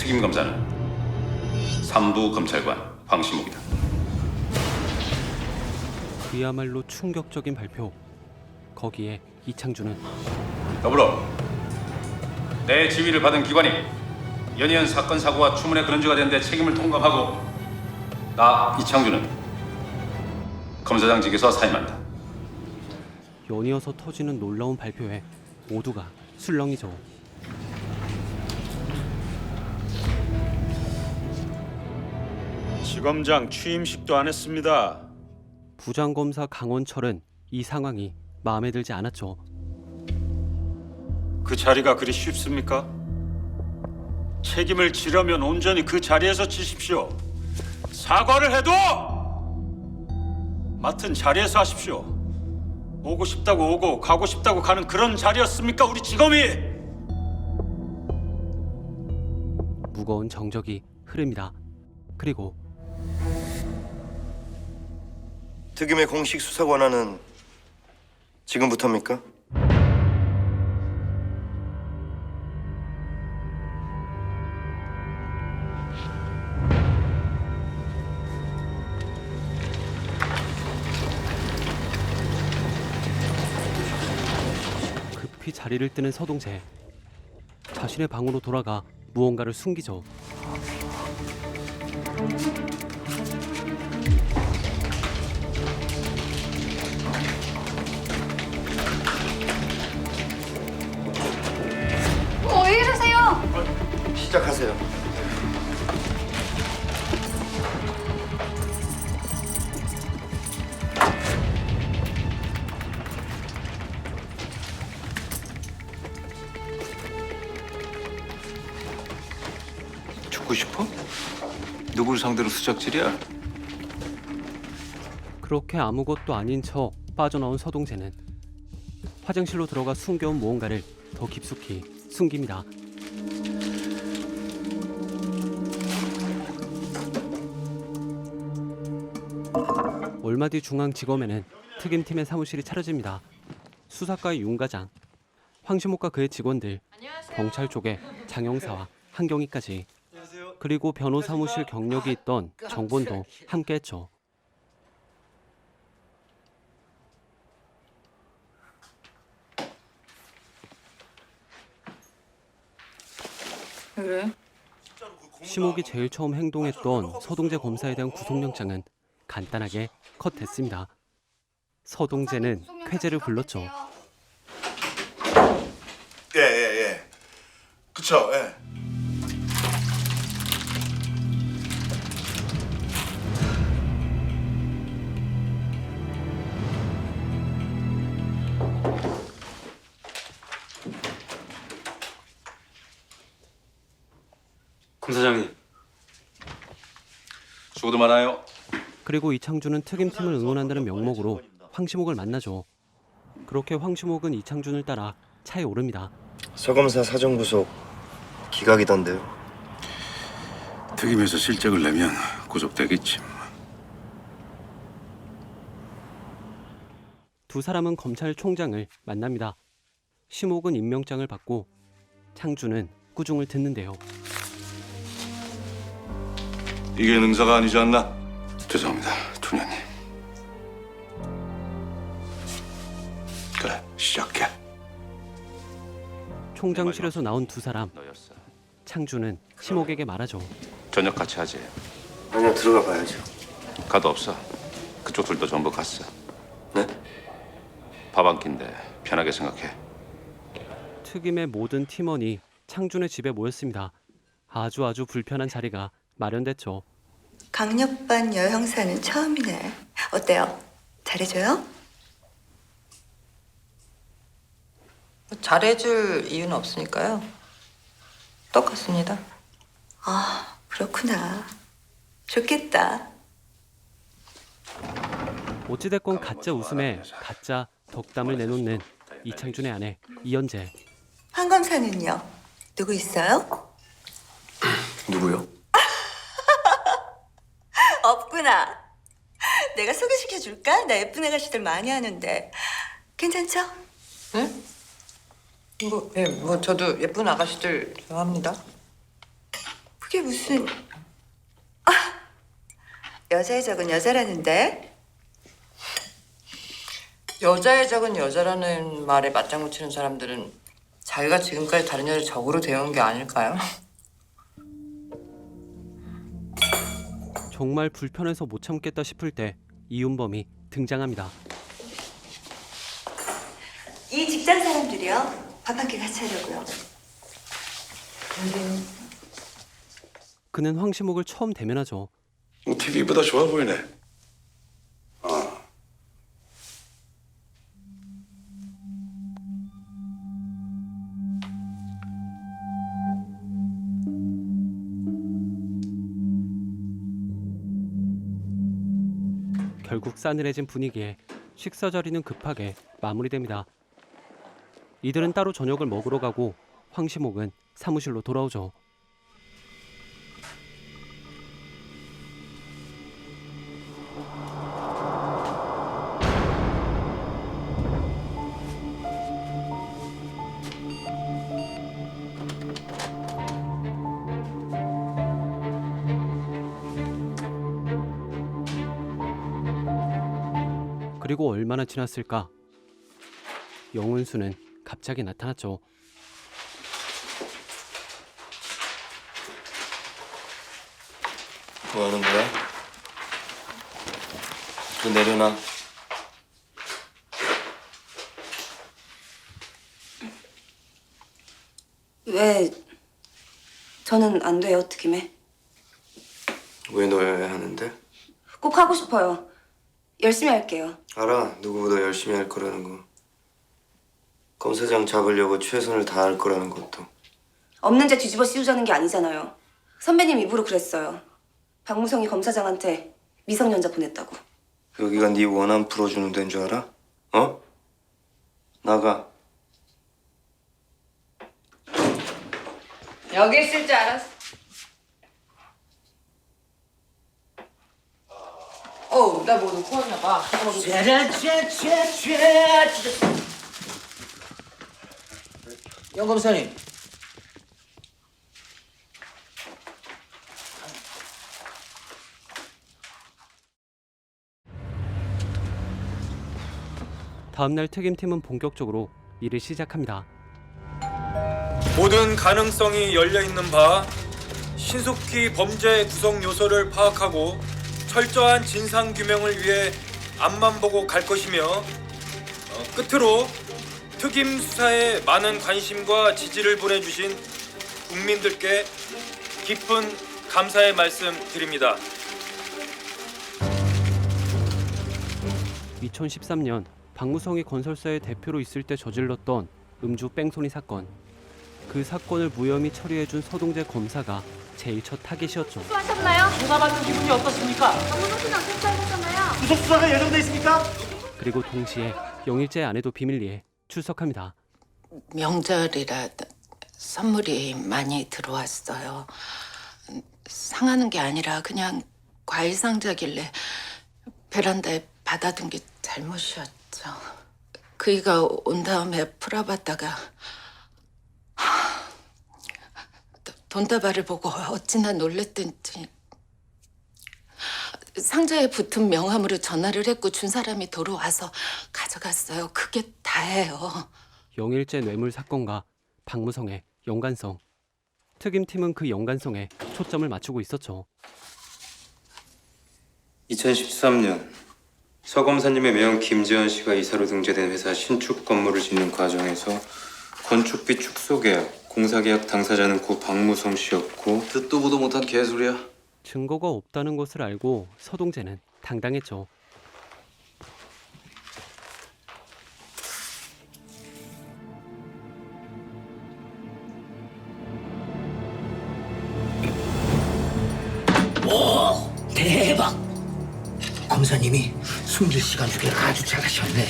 특임 검사는 삼부 검찰관 황시목이다. 그야말로 충격적인 발표. 거기에 이창준은 더불어 내 지위를 받은 기관이 연이은 사건 사고와 추문의 그런지가 된 데 책임을 통감하고 나 이창준은 검사장직에서 사임한다. 연이어서 터지는 놀라운 발표에 모두가 술렁이죠. 지검장 취임식도 안 했습니다. 부장검사 강원철은 이 상황이 마음에 들지 않았죠. 그 자리가 그리 쉽습니까? 책임을 지려면 온전히 그 자리에서 지십시오. 사과를 해도 맡은 자리에서 하십시오. 오고 싶다고 오고 가고 싶다고 가는 그런 자리였습니까? 우리 지검이! 무거운 정적이 흐릅니다. 그리고 특임의 공식 수사 권한은 지금부터입니까? 급히 자리를 뜨는 서동재. 자신의 방으로 돌아가 무언가를 숨기죠. 왜 이러세요? 시작하세요. 죽고 싶어? 누굴 상대로 수작질이야? 그렇게 아무것도 아닌 척 빠져나온 서동재는 화장실로 들어가 숨겨온 무언가를 더 깊숙이 숨깁니다. 얼마 뒤 중앙지검에는 특임팀의 사무실이 차려집니다. 수사과의 윤 과장, 황시목과 그의 직원들, 경찰 쪽에 장영사와 한경희까지, 그리고 변호 사무실 경력이 있던 정본도 함께했죠. 그래? 시목이 제일 처음 행동했던 서동재 검사에 대한 구속영장은 간단하게 컷됐습니다. 서동재는 쾌재를 불렀죠. 예. 그쵸, 예. 검사장님. 수고도 많아요. 그리고 이창준은 특임팀을 응원한다는 명목으로 황시목을 만나죠. 그렇게 황시목은 이창준을 따라 차에 오릅니다. 서 검사 사정구속 기각이던데요. 특임에서 실적을 내면 구속되겠지. 두 사람은 검찰총장을 만납니다. 시목은 임명장을 받고 창준은 꾸중을 듣는데요. 이게 능사가 아니지 않나? 죄송합니다, 투녀님. 그래, 시작해. 총장실에서 나온 두 사람. 너였어. 창준은 시목에게 말하죠. 저녁 같이 하지. 아니요, 들어가 봐야죠. 가도 없어. 그쪽들도 전부 갔어. 네? 밥 한 끼인데 편하게 생각해. 특임의 모든 팀원이 창준의 집에 모였습니다. 아주 불편한 자리가 마련됐죠. 강력반 여형사는 처음이네. 어때요? 잘해줘요? 잘해줄 이유는 없으니까요. 똑같습니다. 아, 그렇구나. 좋겠다. 어찌됐건 가짜 웃음에 가짜 덕담을 내놓는 이창준의 아내 이연재. 한 검사는요? 누구 있어요? 누구요? 없구나. 내가 소개시켜줄까? 나 예쁜 아가씨들 많이 하는데. 괜찮죠? 네? 뭐 저도 예쁜 아가씨들 좋아합니다. 그게 무슨... 아, 여자의 적은 여자라는데? 여자의 적은 여자라는 말에 맞장구 치는 사람들은 자기가 지금까지 다른 여자 적으로 대해온 게 아닐까요? 정말 불편해서 못 참겠다 싶을 때 이윤범이 등장합니다. 이 직장 사람들이요. 밥 한 끼 같이 하려고요. 그는 황시목을 처음 대면하죠. TV보다 좋아 보이네. 결국 싸늘해진 분위기에 식사 자리는 급하게 마무리됩니다. 이들은 따로 저녁을 먹으러 가고 황시목은 사무실로 돌아오죠. 그리고 얼마나 지났을까? 영은수는 갑자기 나타났죠. 뭐 하는 거야? 좀 내려놔. 왜 저는 안 돼요, 특임에? 왜 넣어야 하는데? 꼭 하고 싶어요. 열심히 할게요. 알아. 누구보다 열심히 할 거라는 거. 검사장 잡으려고 최선을 다할 거라는 것도. 없는 죄 뒤집어 씌우자는 게 아니잖아요. 선배님 입으로 그랬어요. 박무성이 검사장한테 미성년자 보냈다고. 여기가 네 원한 풀어주는 데인 줄 알아? 어? 나가. 여기 있을 줄 알았어. 나 뭐 놓고 왔나 봐. 영 검사님. 다음날 특임팀은 본격적으로 일을 시작합니다. 모든 가능성이 열려있는 바 신속히 범죄 구성 요소를 파악하고 철저한 진상규명을 위해 앞만 보고 갈 것이며 끝으로 특임 수사에 많은 관심과 지지를 보내주신 국민들께 깊은 감사의 말씀 드립니다. 2013년 박무성이 건설사의 대표로 있을 때 저질렀던 음주 뺑소니 사건. 그 사건을 무혐의 처리해준 서동재 검사가 제일 첫 타겟이었죠. 수고하셨나요? 조사받는 기분이 어떻습니까? 박무성 씨랑 실수하셨잖아요. 구속 수사가 예정돼 있습니까? 그리고 동시에 영일재 아내도 비밀리에 출석합니다. 명절이라 선물이 많이 들어왔어요. 상하는 게 아니라 그냥 과일 상자길래 베란다에 받아둔 게 잘못이었죠. 그이가 온 다음에 풀어봤다가 돈다발을 보고 어찌나 놀랬던지 상자에 붙은 명함으로 전화를 했고 준 사람이 도로 와서 가져갔어요. 그게 다예요. 영일재 뇌물 사건과 박무성의 연관성. 특임팀은 그 연관성에 초점을 맞추고 있었죠. 2013년 서 검사님의 매형 김재현 씨가 이사로 등재된 회사 신축 건물을 짓는 과정에서 건축비 축소 계약, 공사 계약 당사자는 고 박무성 씨였고 듣도 보도 못한 개소리야. 증거가 없다는 것을 알고 서동재는 당당했죠. 오, 대박! 검사님이 숨길 시간 주길 아주 잘하셨네.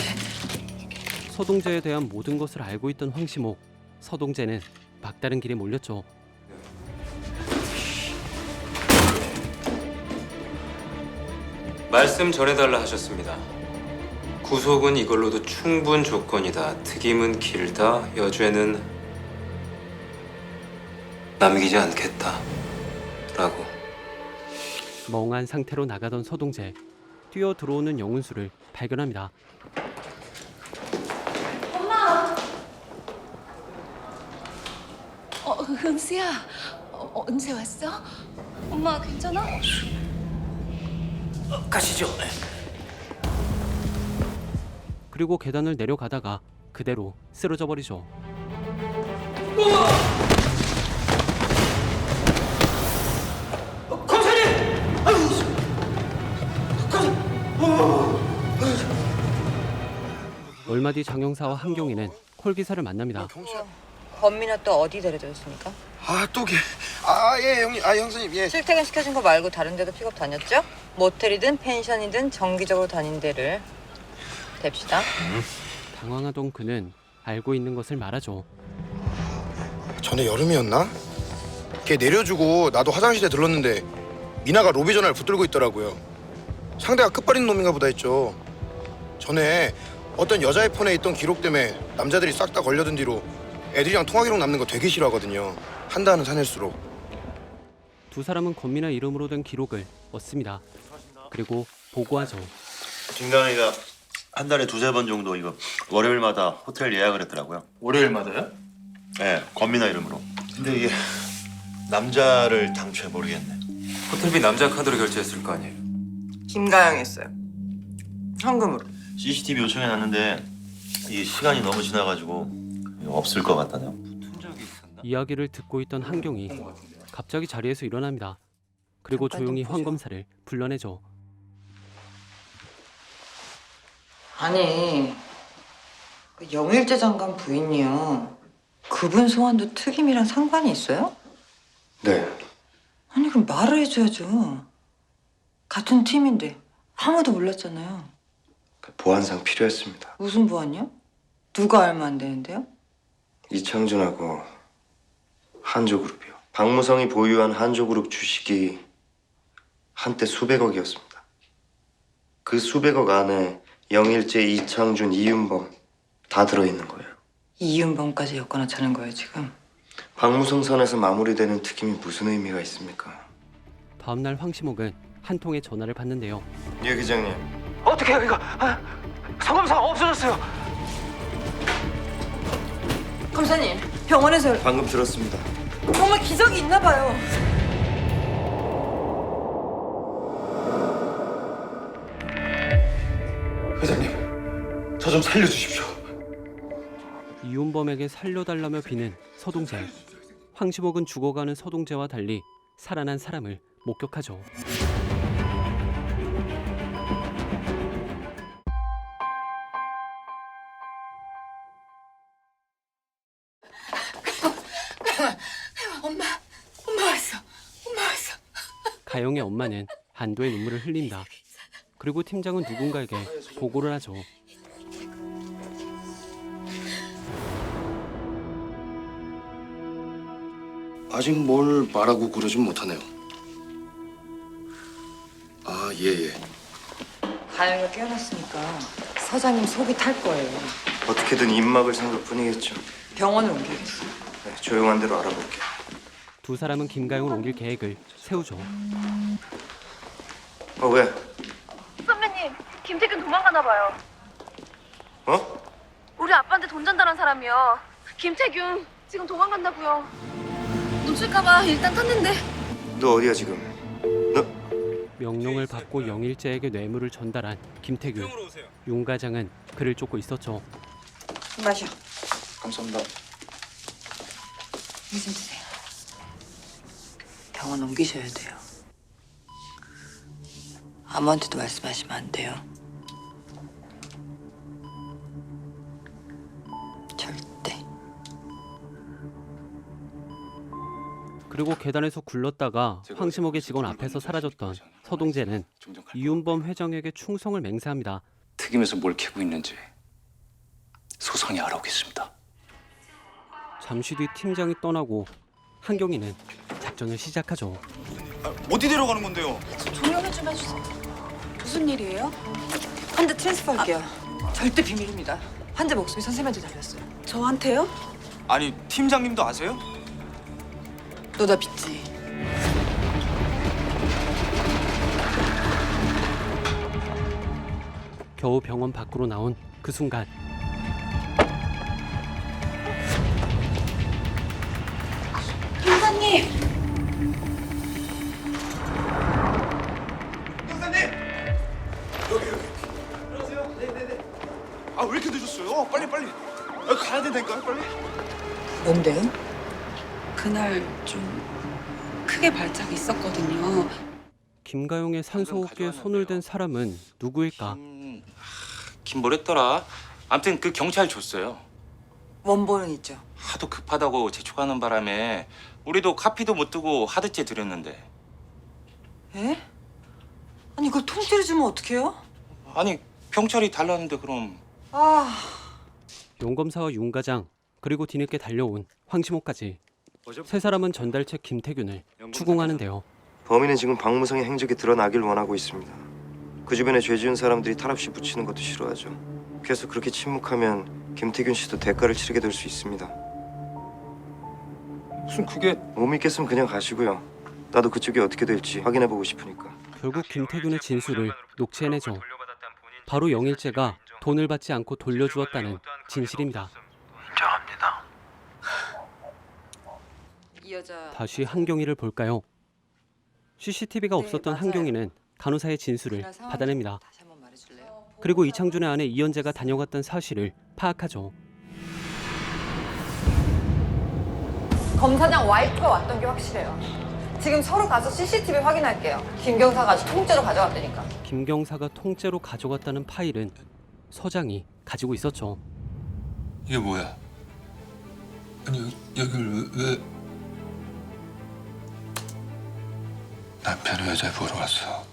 서동재에 대한 모든 것을 알고 있던 황시목. 서동재는 막다른 길에 몰렸죠. 말씀 전해달라 하셨습니다. 구속은 이걸로도 충분 조건이다. 특임은 길다. 여죄는 남기지 않겠다. 라고. 멍한 상태로 나가던 서동재. 뛰어 들어오는 영은수를 발견합니다. 은수야, 언제 왔어? 엄마 괜찮아? 가시죠. 그리고 계단을 내려가다가 그대로 쓰러져 버리죠. 얼마 뒤 장영사와 한경이는 콜 기사를 만납니다. 범민아 또 어디 데려다 줬습니까? 예, 형님. 형수님, 예. 출퇴근 시켜준 거 말고 다른 데도 픽업 다녔죠? 모텔이든 펜션이든 정기적으로 다닌 데를 댑시다. 당황하던 그는 알고 있는 것을 말하죠. 전에 여름이었나? 걔 내려주고 나도 화장실에 들렀는데 미나가 로비 전화를 붙들고 있더라고요. 상대가 끝발인 놈인가 보다 했죠. 전에 어떤 여자의 폰에 있던 기록 때문에 남자들이 싹 다 걸려든 뒤로 애들이랑 통화 기록 남는 거 되게 싫어하거든요. 한다는 사낼수록. 두 사람은 권미나 이름으로 된 기록을 얻습니다. 그리고 보고하죠. 김강희가 한 달에 2-3번 정도 이거 월요일마다 호텔 예약을 했더라고요. 월요일마다요? 네, 권민아 이름으로. 근데 이게 남자를 당초에 모르겠네. 호텔비 남자 카드로 결제했을 거 아니에요? 김가영 했어요. 현금으로. CCTV 요청해놨는데 이 시간이 너무 지나가지고 이거 없을 것 같다네요. 이야기를 듣고 있던 한경이 갑자기 자리에서 일어납니다. 그리고 조용히 황 검사를 불러내죠. 아니, 그 영일재 장관 부인이요. 그분 소환도 특임이랑 상관이 있어요? 네. 아니 그럼 말을 해줘야죠. 같은 팀인데 아무도 몰랐잖아요. 보안상 필요했습니다. 무슨 보안이요? 누가 알면 안 되는데요? 이창준하고 한조그룹이요. 박무성이 보유한 한조그룹 주식이 한때 수백억이었습니다. 그 수백억 안에 영일재, 이창준, 이윤범 다 들어있는 거예요. 이윤범까지 엮어나 차는 거예요 지금? 박무성 선에서 마무리되는 특임이 무슨 의미가 있습니까? 다음날 황시목은 한 통의 전화를 받는데요. 예, 기장님. 어떻게 해요 이거? 성검사가 없어졌어요. 검사님 병원에서 방금 들었습니다. 정말 기적이 있나 봐요. 회장님, 저 좀 살려주십시오. 이윤범에게 살려달라며 비는 서동재. 황시목은 죽어가는 서동재와 달리 살아난 사람을 목격하죠. 엄마 왔어. 가영의 엄마는 안도의 눈물을 흘린다. 그리고 팀장은 누군가에게 보고를 하죠. 아직 뭘 말하고 그러진 못하네요. 아, 예. 가영이가 깨어났으니까 서장님 속이 탈 거예요. 어떻게든 입막을 산 것뿐이겠죠. 병원을 옮기겠어요. 네, 조용한 대로 알아볼게요. 두 사람은 김가영을 옮길 계획을 세우죠. 왜? 선배님, 김태균 도망가나 봐요. 어? 우리 아빠한테 돈 전달한 사람이요. 김태균 지금 도망간다고요. 놓칠까봐 일단 탔는데. 너 어디야 지금? 명령을 받고 영일재에게 뇌물을 전달한 김태균. 윤 과장은 그를 쫓고 있었죠. 마셔. 감사합니다. 이거 좀 드세요. 병원 옮기셔야 돼요. 아무한테도 말씀하시면 안 돼요. 절대. 그리고 계단에서 굴렀다가 황시목의 직원 앞에서 사라졌던 서동재는 이윤범 회장에게 충성을 맹세합니다. 특임에서 뭘 캐고 있는지 소상히 알아오겠습니다. 잠시 뒤 팀장이 떠나고 한경이는 작전을 시작하죠. 어디 데려가는 건데요? 조용히 좀 해주세요. 무슨 일이에요? 환자 트랜스퍼 할게요. 절대 비밀입니다. 환자 목숨이 선생님한테 달렸어요. 저한테요? 아니, 팀장님도 아세요? 너 나 믿지? 겨우 병원 밖으로 나온 그 순간 형사님! 아 왜 이렇게 늦었어요? 빨리. 가야 된다니까 빨리. 뭔데요? 그날 좀 크게 발작이 있었거든요. 김가용의 산소호흡기에 손을 댄 사람은 누구일까? 김 뭐랬더라? 아무튼 그 경찰 줬어요. 원본은 있죠. 하도 급하다고 재촉하는 바람에 우리도 카피도 못 뜨고 하드째 드렸는데. 에? 아니 그걸 통째로 주면 어떡해요? 아니 경찰이 달라는데 그럼. 아, 용검사와 윤과장 그리고 뒤늦게 달려온 황시모까지 세 사람은 전달책 김태균을 추궁하는데요. 범인은 지금 박무성의 행적이 드러나길 원하고 있습니다. 그 주변에 죄 지은 사람들이 탈없이 묻히는 것도 싫어하죠. 그래서 그렇게 침묵하면 김태균 씨도 대가를 치르게 될 수 있습니다. 무슨 그게 못 믿겠으면 그냥 가시고요. 나도 그쪽이 어떻게 될지 확인해보고 싶으니까. 결국 김태균의 진술을 녹취해내죠. 바로 영일재가 돈을 받지 않고 돌려주었다는 진실입니다. 인정합니다. 이 여자 다시 한경이를 볼까요? CCTV가 네, 없었던 맞아요. 한경이는 간호사의 진술을 그날 상황 받아냅니다. 다시 한번 말해줄래요? 그리고 이창준의 아내 이연재가 다녀갔던 사실을 파악하죠. 검사장 와이프가 왔던 게 확실해요. 지금 서로 가서 CCTV 확인할게요. 김경사가 아주 통째로 가져왔다니까. 김경사가 통째로 가져갔다는 파일은 서장이 가지고 있었죠. 이게 뭐야? 아니 여길 왜 남편의 여자 보러 왔어?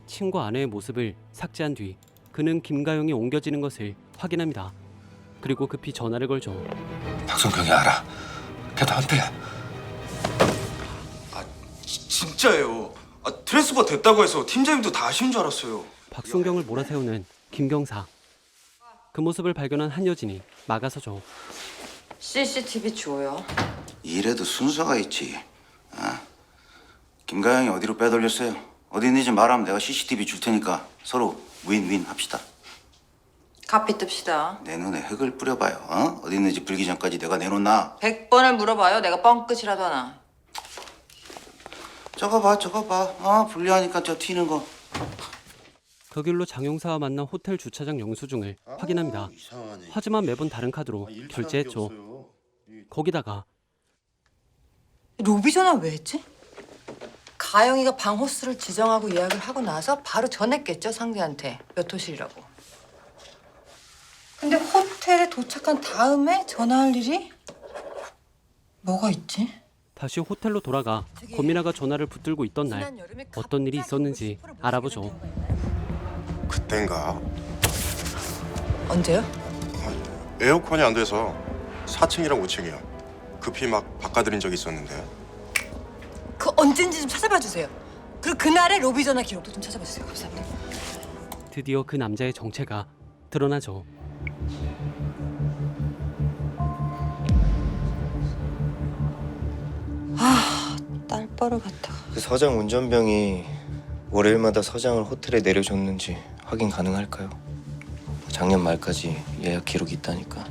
친구 아내의 모습을 삭제한 뒤 그는 김가영이 옮겨지는 것을 확인합니다. 그리고 급히 전화를 걸죠. 박성경이 알아. 걔 나한테. 진짜예요. 트랜스퍼 됐다고 해서 팀장님도 다 아시는 줄 알았어요. 박순경을 몰아세우는 김경사. 그 모습을 발견한 한여진이 막아서죠. CCTV 줘요. 이래도 순서가 있지. 김가영이 어디로 빼돌렸어요? 어디 있는지 말하면 내가 CCTV 줄 테니까 서로 윈윈 합시다. 카피 뜹시다. 내 눈에 흙을 뿌려봐요. 어디 있는지 불기 전까지 내가 내놓나? 100번을 물어봐요. 내가 뻥끝이라도 하나. 적어봐. 불리하니까 저 튀는 거. 그 길로 장용사와 만난 호텔 주차장 영수증을 확인합니다. 하지만 매번 다른 카드로 결제했죠. 거기다가 로비 전화 왜 했지? 가영이가 방 호스를 지정하고 예약을 하고 나서 바로 전했겠죠, 상대한테. 몇 호실이라고. 근데 호텔에 도착한 다음에 전화할 일이 뭐가 있지? 다시 호텔로 돌아가 권민아가 전화를 붙들고 있던 날 어떤 일이 있었는지 알아보죠. 그땐가 언제요? 에어컨이 안 돼서 4층이랑 5층이요. 급히 막 바꿔드린 적이 있었는데. 그 언젠지 좀 찾아봐 주세요. 그리고 그날의 로비 전화 기록도 좀 찾아봐 주세요. 감사합니다. 드디어 그 남자의 정체가 드러나죠. 딸버릇 같아. 그 서장 운전병이 월요일마다 서장을 호텔에 내려줬는지 확인 가능할까요? 작년 말까지 예약 기록이 있다니까.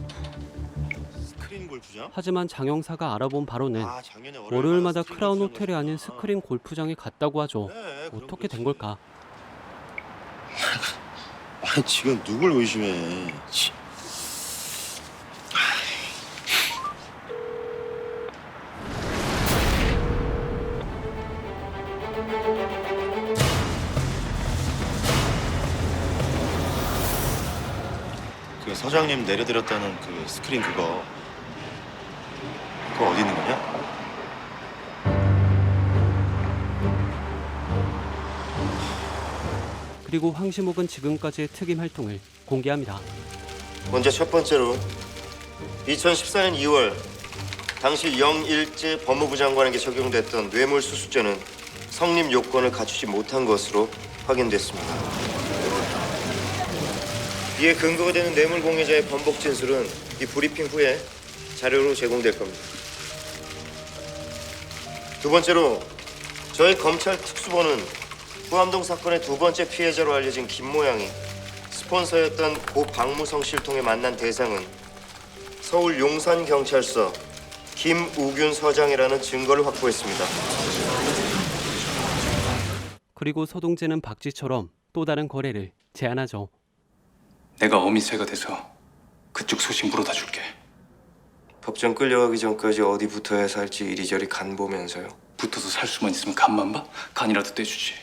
스크린 골프장? 하지만 장영사가 알아본 바로는 월요일마다 크라운 호텔이 아닌 스크린 골프장에 갔다고 하죠. 어떻게 된 걸까? 아니 지금 누굴 의심해? 그 서장님 내려드렸다는 그 스크린 그거 어디 있는 거냐? 그리고 황시목은 지금까지의 특임 활동을 공개합니다. 먼저 첫 번째로 2014년 2월 당시 영일재 법무부 장관에게 적용됐던 뇌물수수죄는 성립 요건을 갖추지 못한 것으로 확인됐습니다. 이에 근거가 되는 뇌물 공여자의 번복 진술은 이 브리핑 후에 자료로 제공될 겁니다. 두 번째로 저희 검찰 특수본은 후암동 사건의 두 번째 피해자로 알려진 김 모양이 스폰서였던 고 박무성 씨를 통해 만난 대상은 서울 용산경찰서 김우균 서장이라는 증거를 확보했습니다. 그리고 서동재는 박쥐처럼 또 다른 거래를 제안하죠. 내가 어미새가 돼서 그쪽 소식 물어다 줄게. 법정 끌려가기 전까지 어디 붙어야 살지 이리저리 간 보면서요. 붙어서 살 수만 있으면 간만 봐? 간이라도 떼주지.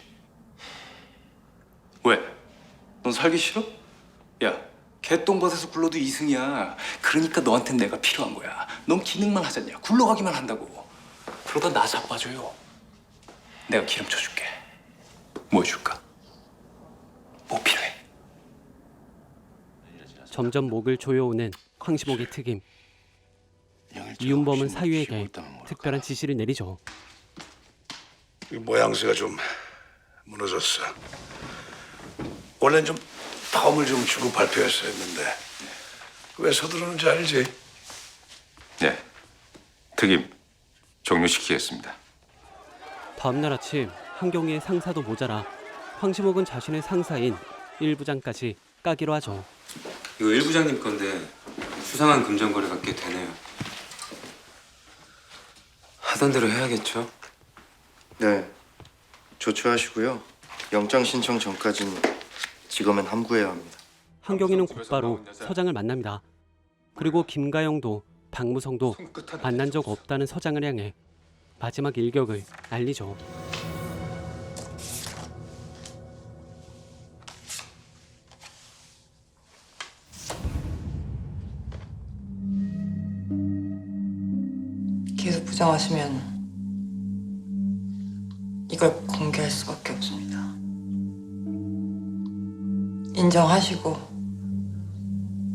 왜? 넌 살기 싫어? 야, 개똥밭에서 굴러도 이승이야. 그러니까 너한텐 내가 필요한 거야. 넌 기능만 하잖냐. 굴러가기만 한다고. 그러다 나 자빠져요. 내가 기름 쳐줄게. 뭐 해줄까? 뭐 필요해? 점점 목을 조여오는 황시목의 특임. 이윤범은 사유에게 특별한 지시를 내리죠. 이 모양새가 좀 무너졌어. 원래는 좀 텀을 좀 주고 발표했어야 했는데 왜 서두르는지 알지? 네, 특임 종료시키겠습니다. 다음 날 아침 한경희의 상사도 모자라 황시목은 자신의 상사인 1부장까지 까기로 하죠. 이거 1부장님 건데 수상한 금전 거래가 꽤 되네요. 하던 대로 해야겠죠? 네, 조처하시고요. 영장 신청 전까지는 지검엔 함구해야 합니다. 한경희는 곧바로 서장을 만납니다. 그리고 김가영도 박무성도 만난 적 없다는 서장을 향해 마지막 일격을 알리죠. 계속 부정하시면 이걸 공개할 수밖에 없습니다. 인정하시고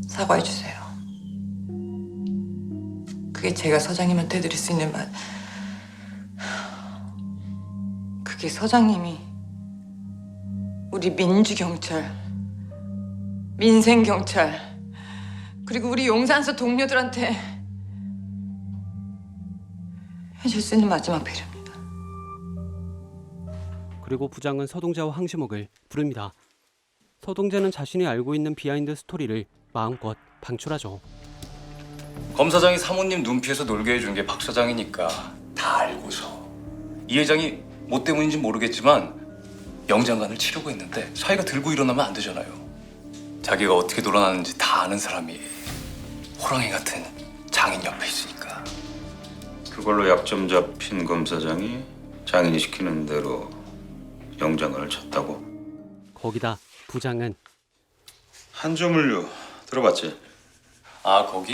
사과해 주세요. 그게 제가 서장님한테 드릴 수 있는 말. 그게 서장님이 우리 민주경찰, 민생경찰, 그리고 우리 용산서 동료들한테 해줄 수 있는 마지막 배려입니다. 그리고 부장은 서동재와 황시목을 부릅니다. 서동재는 자신이 알고 있는 비하인드 스토리를 마음껏 방출하죠. 검사장이 사모님 눈 피해서 놀게 해준 게 박 사장이니까 다 알고서 이 회장이 뭐 때문인지 모르겠지만 영장관을 치려고 했는데 사이가 들고 일어나면 안 되잖아요. 자기가 어떻게 돌아나는지 다 아는 사람이 호랑이 같은 장인 옆에 있으니까. 그걸로 약점 잡힌 검사장이 장인이 시키는 대로 영장을 쳤다고? 거기다 부장은 한조물류 들어봤지? 아, 거기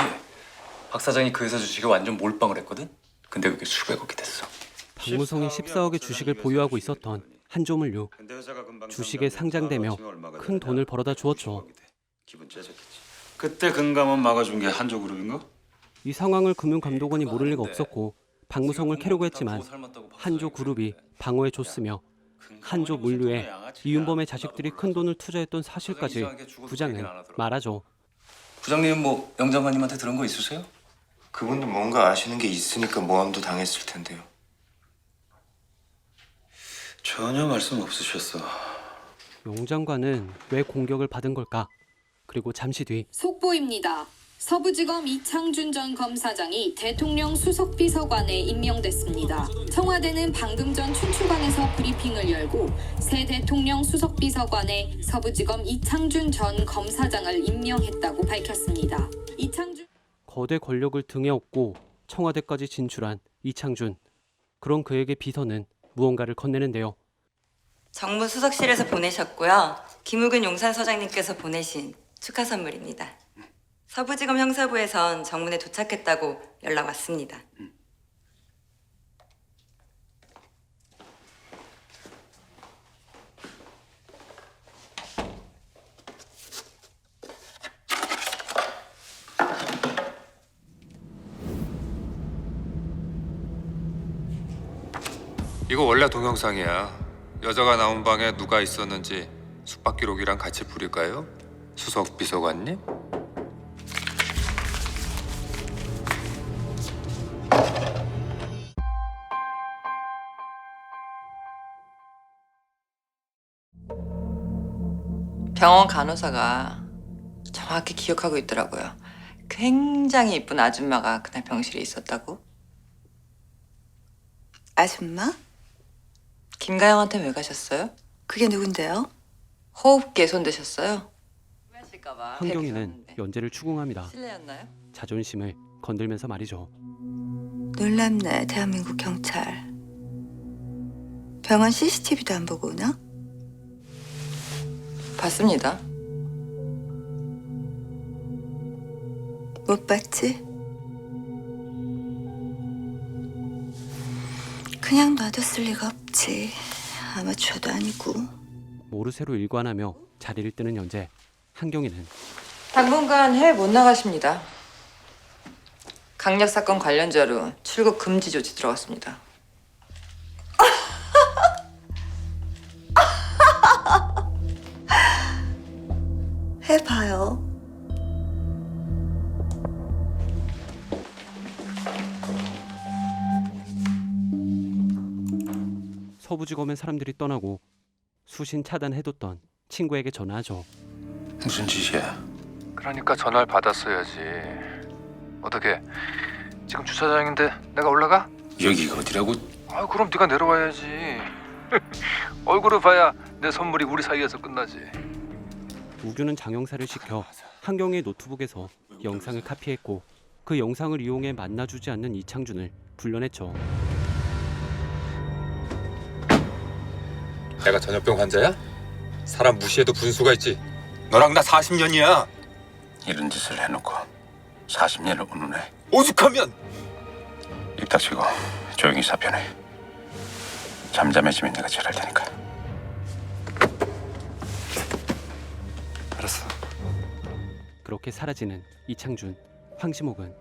박 사장이 그 회사 주식에 완전 몰빵을 했거든? 근데 그게 수백억이 됐어. 박무성이 14억의 주식을 보유하고 있었던 한조물류. 주식에 상장되며 큰 돈을 벌어다 주었죠. 기분 째졌겠지. 그때 금감원 막아준 게 한조그룹인가? 이 상황을 금융감독원이 모를 리가 없었고 박무성을 캐려고 했지만 한조그룹이 방어해줬으며 한조물류에 이윤범의 자식들이 큰 돈을 투자했던 사실까지 부장은 말하죠. 부장님 뭐 영장관님한테 들은 거 있으세요? 그분도 뭔가 아시는 게 있으니까 모함도 당했을 텐데요. 전혀 말씀 없으셨어. 용 장관은 왜 공격을 받은 걸까? 그리고 잠시 뒤 속보입니다. 서부지검 이창준 전 검사장이 대통령 수석비서관에 임명됐습니다. 청와대는 방금 전 춘추관에서 브리핑을 열고 새 대통령 수석비서관에 서부지검 이창준 전 검사장을 임명했다고 밝혔습니다. 이창준 거대 권력을 등에 업고 청와대까지 진출한 이창준. 그런 그에게 비서는 무언가를 건네는데요. 정무수석실에서 보내셨고요. 김우근 용산서장님께서 보내신 축하 선물입니다. 서부지검 형사부에선 정문에 도착했다고 연락 왔습니다. 이거 원래 동영상이야. 여자가 나온 방에 누가 있었는지 숙박 기록이랑 같이 부릴까요? 수석 비서관님? 병원 간호사가 정확히 기억하고 있더라고요. 굉장히 이쁜 아줌마가 그날 병실에 있었다고. 아줌마? 김가영한테 왜 가셨어요? 그게 누군데요? 호흡기에 손대셨어요? 한경이는 연재를 추궁합니다. 실례였나요? 자존심을 건들면서 말이죠. 놀랍네, 대한민국 경찰. 병원 CCTV도 안 보고 오나? 봤습니다. 못 봤지? 그냥 놔뒀을 리가 없지. 아마추어도 아니고. 모르쇠로 일관하며 자리를 뜨는 연재. 한경이는 당분간 해외 못 나가십니다. 강력 사건 관련자로 출국 금지 조치 들어갔습니다. 해봐요. 서부지검의 사람들이 떠나고 수신 차단해뒀던 친구에게 전화하죠. 무슨 짓이야? 그러니까 전화를 받았어야지. 어떻게? 지금 주차장인데 내가 올라가? 여기가 어디라고? 아, 그럼 네가 내려와야지. 얼굴을 봐야 내 선물이 우리 사이에서 끝나지. 우규는 장영사를 시켜 한경의 노트북에서 영상을 카피했고 그 영상을 이용해 만나주지 않는 이창준을 불러냈죠. 내가 전염병 환자야? 사람 무시해도 분수가 있지. 너랑 나 40년이야. 이런 짓을 해놓고 40년을 운운해. 오죽하면! 입 닥치고 조용히 사표내. 잠잠해지면 내가 절할 테니까. 알았어. 그렇게 사라지는 이창준, 황시목은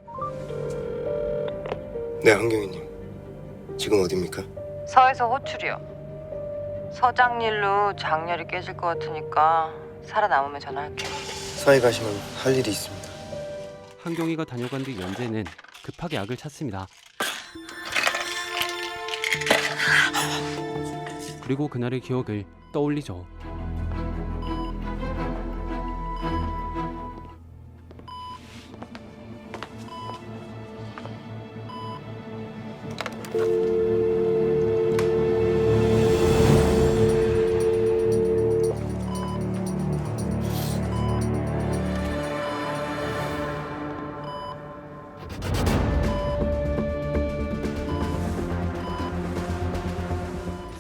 네, 한경이님. 지금 어디입니까? 서에서 호출이요. 서장 일로 장렬이 깨질 것 같으니까 살아남으면 전화할게요. 서해 가시면 할 일이 있습니다. 한경이가 다녀간 뒤 연재는 급하게 약을 찾습니다. 그리고 그날의 기억을 떠올리죠.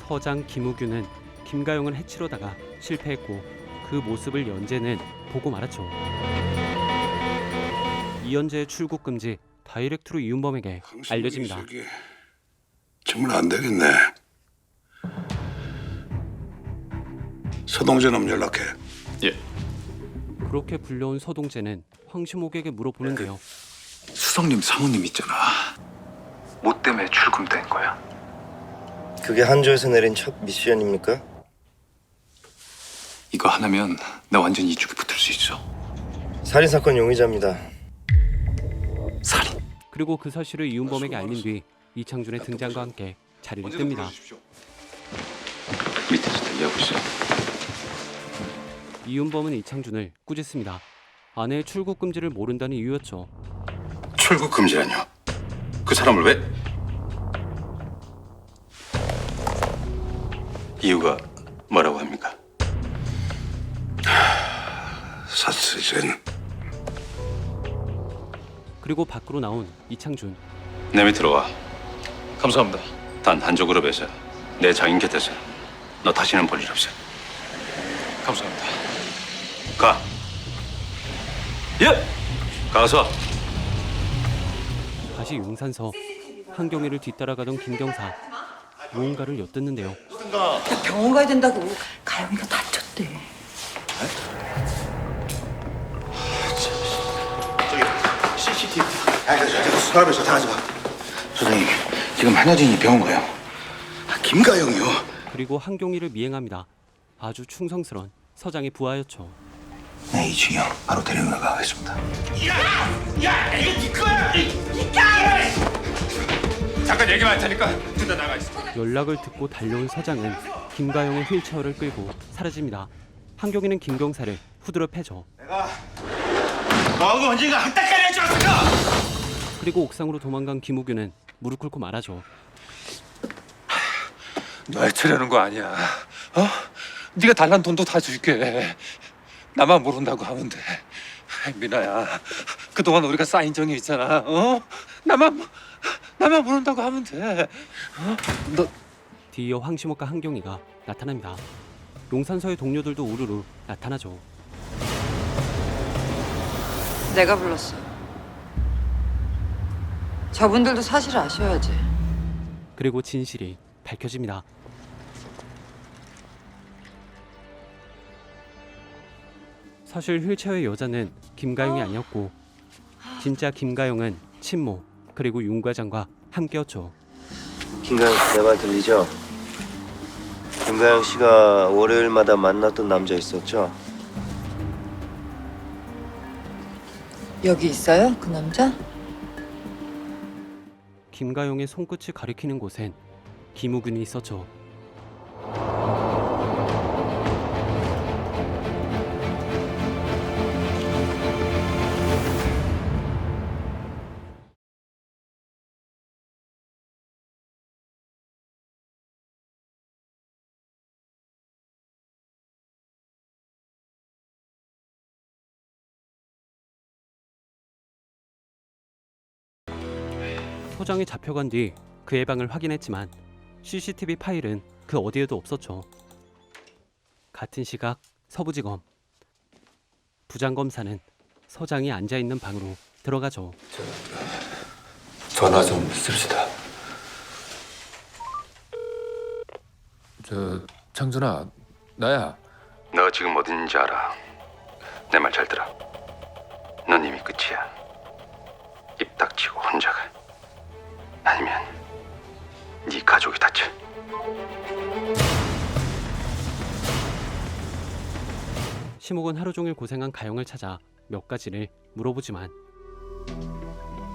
서장 김우규는 김가영을 해치려다가 실패했고 그 모습을 연재는 보고 말았죠. 이연재의 출국 금지 다이렉트로 이윤범에게 알려집니다. 정말 안 되겠네. 서동재 놈 연락해. 예. 그렇게 불려온 서동재는 황시목에게 물어보는데요. 수석님 사모님 있잖아. 뭐 때문에 출금된 거야? 그게 한조에서 내린 첫 미션입니까? 이거 하나면 나 완전 이쪽에 붙을 수 있어. 살인사건 용의자입니다. 그리고 그 사실을 이윤범에게 알린 뒤 이창준의 등장과 함께 자리를 뜹니다. 밑에서 대기하고 있어. 이윤범은 이창준을 꾸짖습니다. 아내의 출국 금지를 모른다는 이유였죠. 출국 금지라뇨? 그 사람을 왜? 이유가 뭐라고 합니까? 사스젠. 그리고 밖으로 나온 이창준. 내 밑으로 와. 감사합니다. 단 한조그룹에서 내 장인 곁에서 너 다시는 볼 일 없어. 감사합니다. 가. 예. 가서. 다시 용산서. 한경이를 뒤따라가던 김경사. 무언가를 엿듣는데요. 나 병원 가야 된다고. 가영이가 다쳤대. CCTV. 수사하면서 다 하지 마. 소장님, 지금 한여진이 병원 가요. 김가영이요. 그리고 한경이를 미행합니다. 아주 충성스런 서장의 부하였죠. 네, 이준영 바로 데리러 가겠습니다. 야, 이거 네 거야! 이까! 잠깐 얘기만 할 테니까 둘 다 나가 있어. 연락을 듣고 달려온 서장은 김가영의 휠체어를 끌고 사라집니다. 한경이는 김 경사를 후드려 패죠. 너하고 언젠가 한따까리 할 줄 알았을까? 그리고 옥상으로 도망간 김우균은 무릎 꿇고 말하죠. 너 해치려는 거 아니야. 네가 달란 돈도 다 줄게. 나만 모른다고 하면 돼. 미나야, 그동안 우리가 쌓인 정이 있잖아. 나만 모른다고 하면 돼. 너 뒤이어 황시목과 한경이가 나타납니다. 용산서의 동료들도 우르르 나타나죠. 내가 불렀어. 저분들도 사실 아셔야지. 그리고 진실이 밝혀집니다. 사실 휠체어의 여자는 김가영이 아니었고 진짜 김가영은 친모 그리고 윤 과장과 함께였죠. 김가영 씨, 내 말 들리죠? 김가영 씨가 월요일마다 만났던 남자 있었죠? 여기 있어요? 그 남자? 김가영의 손끝이 가리키는 곳엔 김우균이 있었죠. 서장이 잡혀간 뒤 그의 방을 확인했지만 CCTV 파일은 그 어디에도 없었죠. 같은 시각 서부지검 부장검사는 서장이 앉아있는 방으로 들어가죠. 전화 좀 씁시다. 장준아, 나야. 너 지금 어디 있는지 알아. 내 말 잘 들어. 넌 이미 끝이야. 입 닥치고 혼자 가. 아니면 네 가족이 다쳐. 시목은 하루 종일 고생한 가영을 찾아 몇 가지를 물어보지만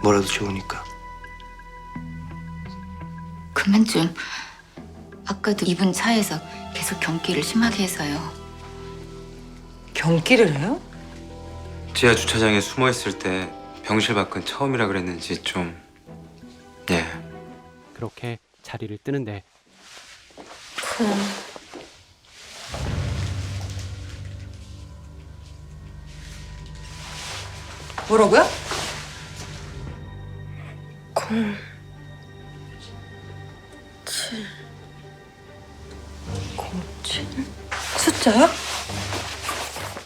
뭐라도 좋으니까. 그만 좀. 아까도 이분 차에서 계속 경기를 심하게 해서요. 경기를 해요? 지하 주차장에 숨어 있을 때 병실 밖은 처음이라 그랬는지 좀... 예. 그렇게 자리를 뜨는데 뭐라고요? 07 숫자요?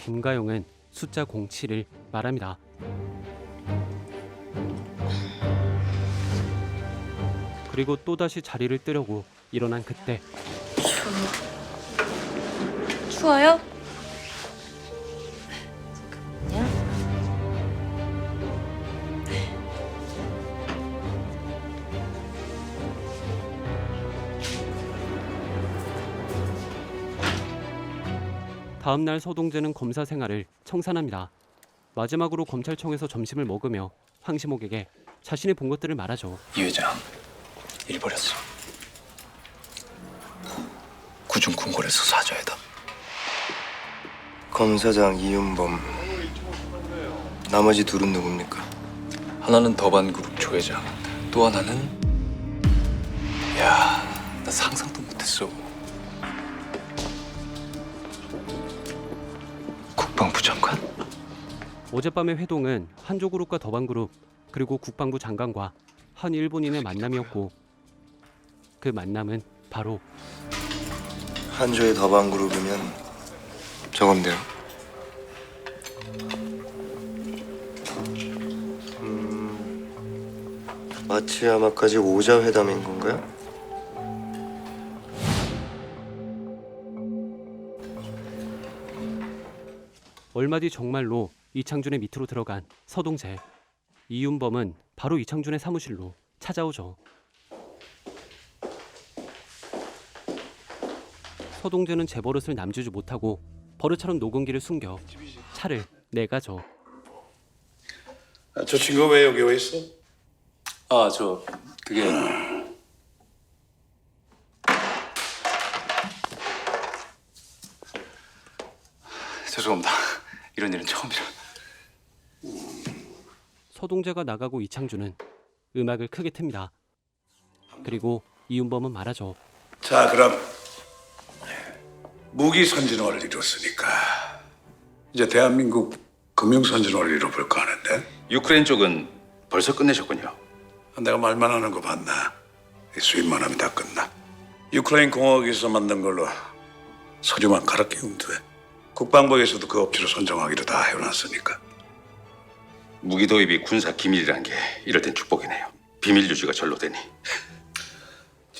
김가영은 숫자 07을 말합니다. 그리고 또다시 자리를 뜨려고 일어난 그때 추워요? 다음 날 서동재는 검사 생활을 청산합니다. 마지막으로 검찰청에서 점심을 먹으며 황시목에게 자신이 본 것들을 말하죠. 이 회장 일 버렸어. 구중궁궐에서 사죄해다. 검사장 이윤범. 나머지 둘은 누굽니까? 하나는 더반그룹 조회장, 또 하나는 야, 나 상상도 못했어. 국방부 장관? 어젯밤의 회동은 한조그룹과 더반그룹 그리고 국방부 장관과 한 일본인의 만남이었고 그 만남은 바로 한조의 더반그룹이면 저건데요. 마츠야마까지 오자 회담인 건가요? 얼마 뒤 정말로 이창준의 밑으로 들어간 서동재. 이윤범은 바로 이창준의 사무실로 찾아오죠. 서동재는 제 버릇을 남주지 못하고 버릇처럼 녹음기를 숨겨 차를 내가죠. 저 친구 왜 여기 와 있어? 아, 그게 이런 일은 처음이라. 서동재가 나가고 이창준은 음악을 크게 틉니다. 그리고 이윤범은 말하죠. 자, 그럼 무기 선진화를 이뤘으니까 이제 대한민국 금융 선진화를 이뤄볼까 하는데. 유크레인 쪽은 벌써 끝내셨군요. 내가 말만 하는 거 봤나? 수입만 하면 다 끝나. 유크레인 공화국에서 만든 걸로 서류만 갈아 끼우면 돼. 국방부에서도 그 업체로 선정하기로 다 해놨으니까. 무기 도입이 군사 기밀이란 게 이럴 땐 축복이네요. 비밀 유지가 절로 되니.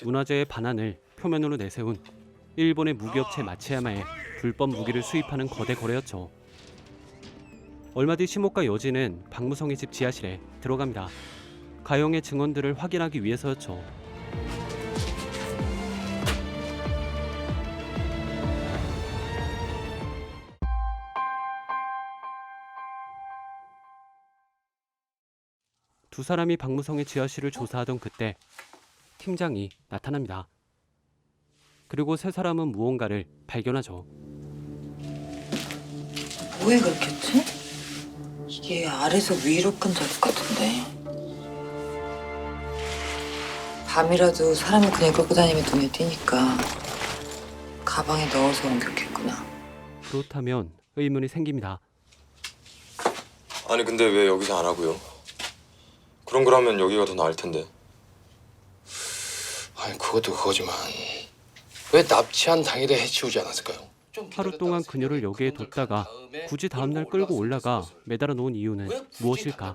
문화재의 반환을 표면으로 내세운 일본의 무기업체 마츠야마에 불법 무기를 수입하는 거대 거래였죠. 얼마 뒤 시모카 여진은 박무성의 집 지하실에 들어갑니다. 가영의 증언들을 확인하기 위해서였죠. 두 사람이 박무성의 지하실을 조사하던 그때 팀장이 나타납니다. 그리고 세 사람은 무언가를 발견하죠. 왜 그렇겠지? 이게 아래서 위로 끈 자국 같은데. 밤이라도 사람을 그냥 끌고 다니면 눈에 띄니까 가방에 넣어서 옮겼겠구나. 그렇다면 의문이 생깁니다. 아니 근데 왜 여기서 안 하고요? 그런 거라면 여기가 더 나을 텐데. 아니 그것도 그거지만 왜 납치한 당일에 해치우지 않았을까요? 하루 동안 그녀를 여기에 뒀다가 굳이 다음날 끌고 올라가 매달아 놓은 이유는 무엇일까?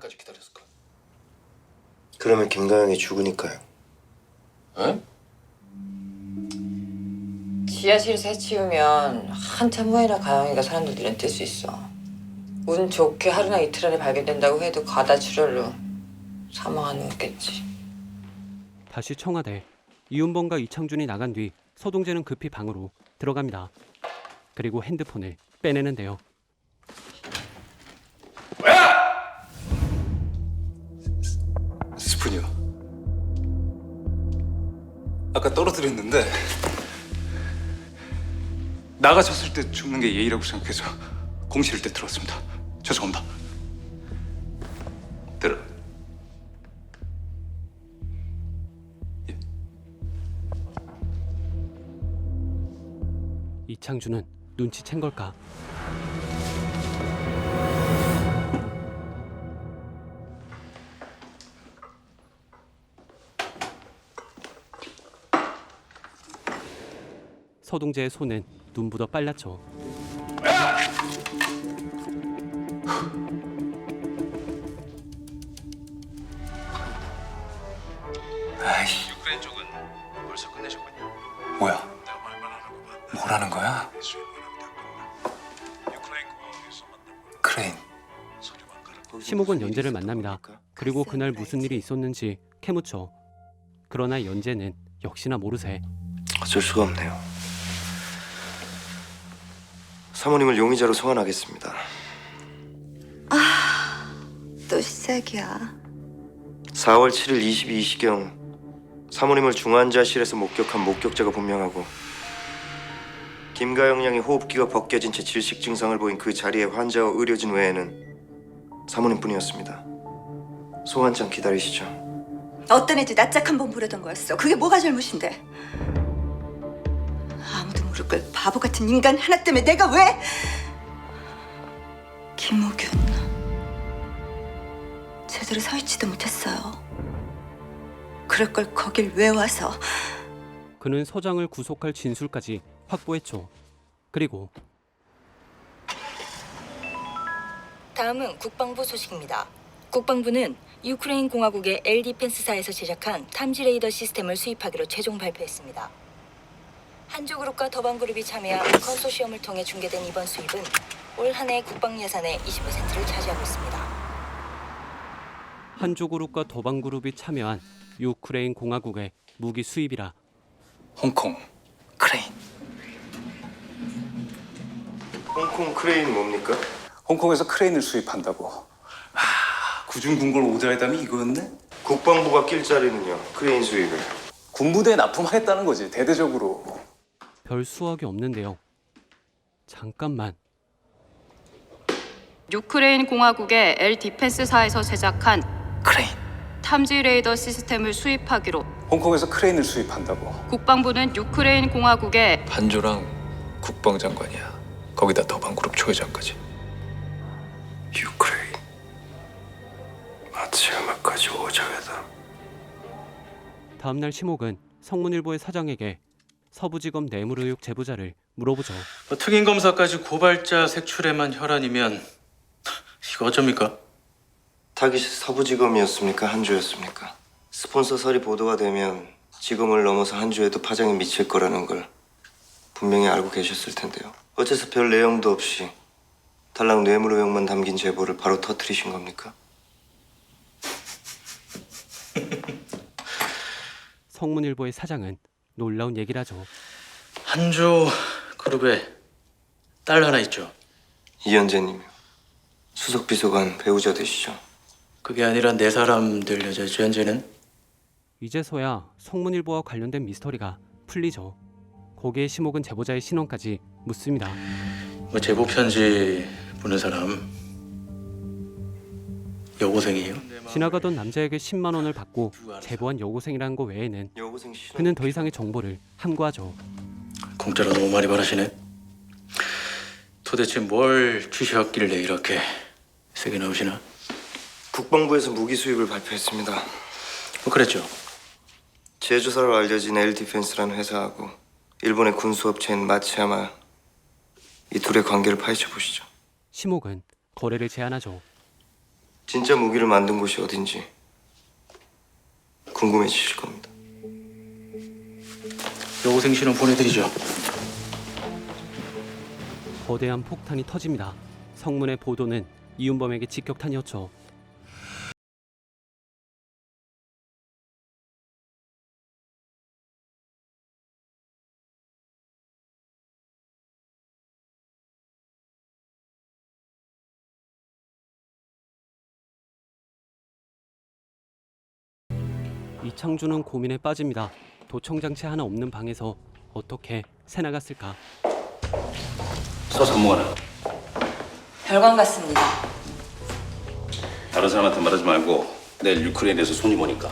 그러면 김가영이 죽으니까요. 지하실에서 해치우면 한참 후에나 가영이가 사람들 눈에 띌 수 있어. 운 좋게 하루나 이틀 안에 발견된다고 해도 과다출혈로 사망하는 거겠지. 다시 청와대. 이윤범과 이창준이 나간 뒤 서동재는 급히 방으로 들어갑니다. 그리고 핸드폰을 빼내는데요. 스푼이요. 아까 떨어뜨렸는데 나가셨을 때 죽는 게 예의라고 생각해서 공실을 때 들었습니다. 죄송합니다. 들어. 이창준은 눈치챈 걸까? 서동재의 손은 눈보다 빨랐죠. 아이씨, 유크레인 쪽은 벌써 끝내셨군요. 뭐야? 뭐라는 거야? 크레인. 심옥은 연재를 만납니다. 그리고 그날 무슨 일이 있었는지 캐묻죠. 그러나 연재는 역시나 모르쇠. 어쩔 수가 없네요. 사모님을 용의자로 소환하겠습니다. 또 시작이야. 4월 7일 22시경 사모님을 중환자실에서 목격한 목격자가 분명하고 김가영 양이 호흡기가 벗겨진 채 질식 증상을 보인 그 자리에 환자와 의료진 외에는 사모님뿐이었습니다. 소환장 기다리시죠. 어떤 애들 낯짝 한번 부르던 거였어. 그게 뭐가 잘못인데? 아무도 모를 걸 바보 같은 인간 하나 때문에 내가 왜? 김우균 제대로 서 있지도 못했어요. 그럴 걸 거길 왜 와서? 그는 서장을 구속할 진술까지 확보했죠. 그리고 다음은 국방부 소식입니다. 국방부는 유크레인 공화국의 엘디펜스사에서 제작한 탐지 레이더 시스템을 수입하기로 최종 발표했습니다. 한조그룹과 더방그룹이 참여한 컨소시엄을 통해 중개된 이번 수입은 올 한 해 국방 예산의 20%를 차지하고 있습니다. 한조그룹과 더방그룹이 참여한 유크레인 공화국의 무기 수입이라. 홍콩 크레인. 홍콩 크레인 뭡니까? 홍콩에서 크레인을 수입한다고. 구중궁궐 오더해담이 이거였네? 국방부가 낄 자리는요. 크레인 수입을. 군부대에 납품하겠다는 거지 대대적으로. 별 수확이 없는데요. 잠깐만. 유크레인 공화국의 엘 디펜스사에서 제작한 크레인. 탐지 레이더 시스템을 수입하기로. 홍콩에서 크레인을 수입한다고. 국방부는 유크레인 공화국의 한조랑 국방장관이야. 거기다 더반그룹 초회장까지. 유크레인 마츠야마까지 오자회다. 다음 날 심옥은 성문일보의 사장에게 서부지검 뇌물 의혹 제보자를 물어보죠. 특임 검사까지 고발자 색출에만 혈안이면 이거 어쩝니까? 타깃이 서부지검이었습니까? 한주였습니까? 스폰서설이 보도가 되면 지검을 넘어서 한주에도 파장이 미칠 거라는 걸 분명히 알고 계셨을 텐데요. 어째서 별 내용도 없이 달랑 뇌물 의혹만 담긴 제보를 바로 터뜨리신 겁니까? 성문일보의 사장은 놀라운 얘기를 하죠. 한조 그룹에 딸 하나 있죠. 이현재님이요. 수석비서관 배우자 되시죠? 그게 아니라 네 사람들 여자죠. 현재는 이제서야 성문일보와 관련된 미스터리가 풀리죠. 거기에 심옥은 제보자의 신원까지 묻습니다. 뭐 제보 편지 보낸 사람 여고생이에요. 지나가던 남자에게 10만 원을 받고 제보한 여고생이라는 거 외에는 그는 더 이상의 정보를 함구하죠. 공짜로 너무 많이 받으시네. 도대체 뭘 주셨길래 이렇게 세게 나오시나? 국방부에서 무기 수입을 발표했습니다. 뭐 그랬죠. 제조사로 알려진 엘 디펜스라는 회사하고 일본의 군수업체인 마츠야마, 이 둘의 관계를 파헤쳐 보시죠. 심옥은 거래를 제안하죠. 진짜 무기를 만든 곳이 어딘지 궁금해지실 겁니다. 여고생 신원 보내드리죠. 거대한 폭탄이 터집니다. 성문의 보도는 이윤범에게 직격탄이었죠. 이창준은 고민에 빠집니다. 도청장치 하나 없는 방에서 어떻게 새나갔을까? 서산무관은 별관 같습니다. 다른 사람한테 말하지 말고 내일 유크레인에서 손님 오니까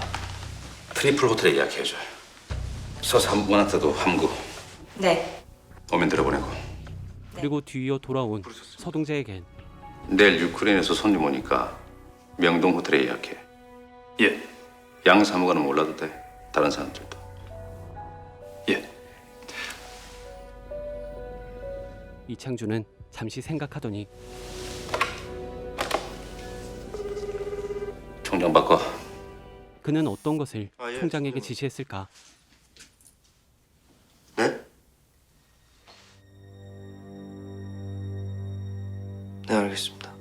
트리플 호텔에 예약해줘. 서산무관한테도 함구. 네. 오면 들어보내고. 그리고 뒤이어 돌아온 서동재에겐 내일 유크레인에서 손님 오니까 명동 호텔에 예약해. 예. 양 사무관은 몰라도 돼. 다른 사람들도. 예. 이창준은 잠시 생각하더니 총장 바꿔. 그는 어떤 것을 예, 총장에게 지시했을까? 네? 네, 알겠습니다.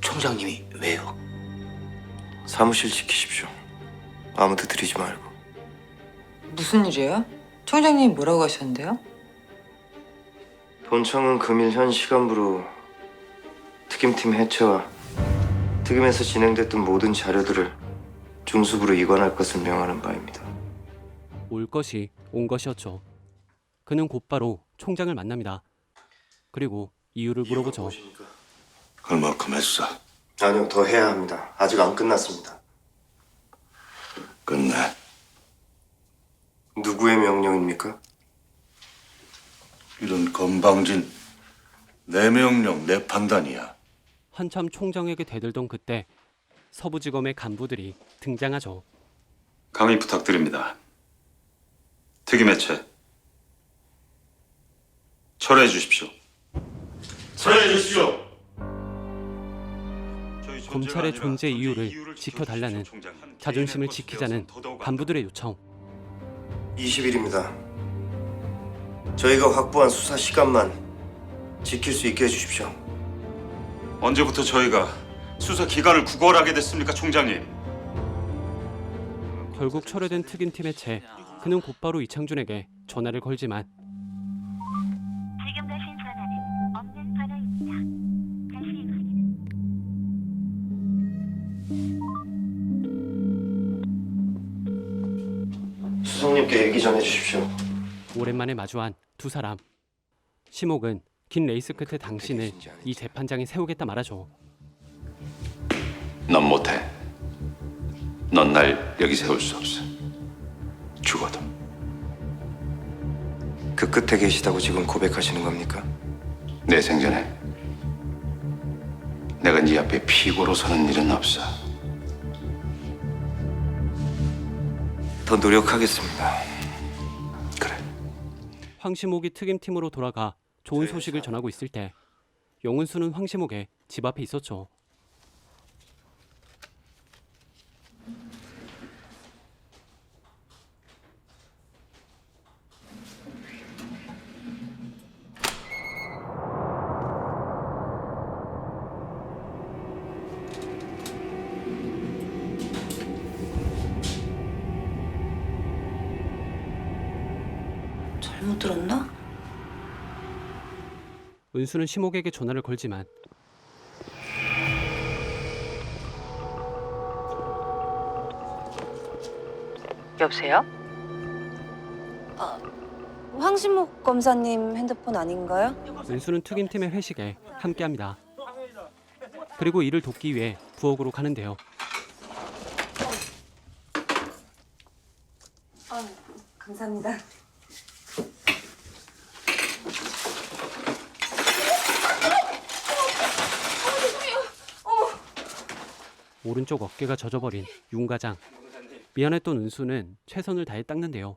총장님이 왜요? 사무실 지키십시오. 아무도 들이지 말고. 무슨 일이에요? 총장님이 뭐라고 하셨는데요? 본청은 금일 현 시간부로 특임팀 해체와 특임에서 진행됐던 모든 자료들을 중수부로 이관할 것을 명하는 바입니다. 올 것이 온 것이었죠. 그는 곧바로 총장을 만납니다. 그리고 이유를 물어보죠. 그만큼 했어. 아니요, 더 해야 합니다. 아직 안 끝났습니다. 끝내. 누구의 명령입니까? 이런 건방진 내 명령 내 판단이야. 한참 총장에게 대들던 그때 서부지검의 간부들이 등장하죠. 강의 부탁드립니다. 특임 해체. 철회해 주십시오. 철회해 주십시오. 검찰의 존재 이유를 지켜달라는 자존심을 지키자는 간부들의 요청. 20일입니다. 저희가 확보한 수사 시간만 지킬 수 있게 해주십시오. 언제부터 저희가 수사 기간을 구걸하게 됐습니까, 총장님? 결국 철회된 특임팀 해체. 그는 곧바로 이창준에게 전화를 걸지만 지금 가신 전화는 없는 번호입니다. 다시 수석님께 얘기 전해 주십시오. 오랜만에 마주한 두 사람. 심옥은 긴 레이스 끝에 당신을 이 재판장에 세우겠다 말하죠. 넌 못해. 넌 날 여기 세울 수 없어. 죽어도. 그 끝에 계시다고 지금 고백하시는 겁니까? 내 생전에 내가 네 앞에 피고로 서는 일은 없어. 더 노력하겠습니다. 황시목이 특임팀으로 돌아가 좋은 소식을 전하고 있을 때 영은수는 황시목의 집 앞에 있었죠. 잘못 들었나? 은수는 시목에게 전화를 걸지만 여보세요? 황신목 검사님 핸드폰 아닌가요? 은수는 특임팀의 회식에 함께합니다. 그리고 이를 돕기 위해 부엌으로 가는데요. 감사합니다. 오른쪽 어깨가 젖어버린 윤 과장. 미안했던 은수는 최선을 다해 닦는데요.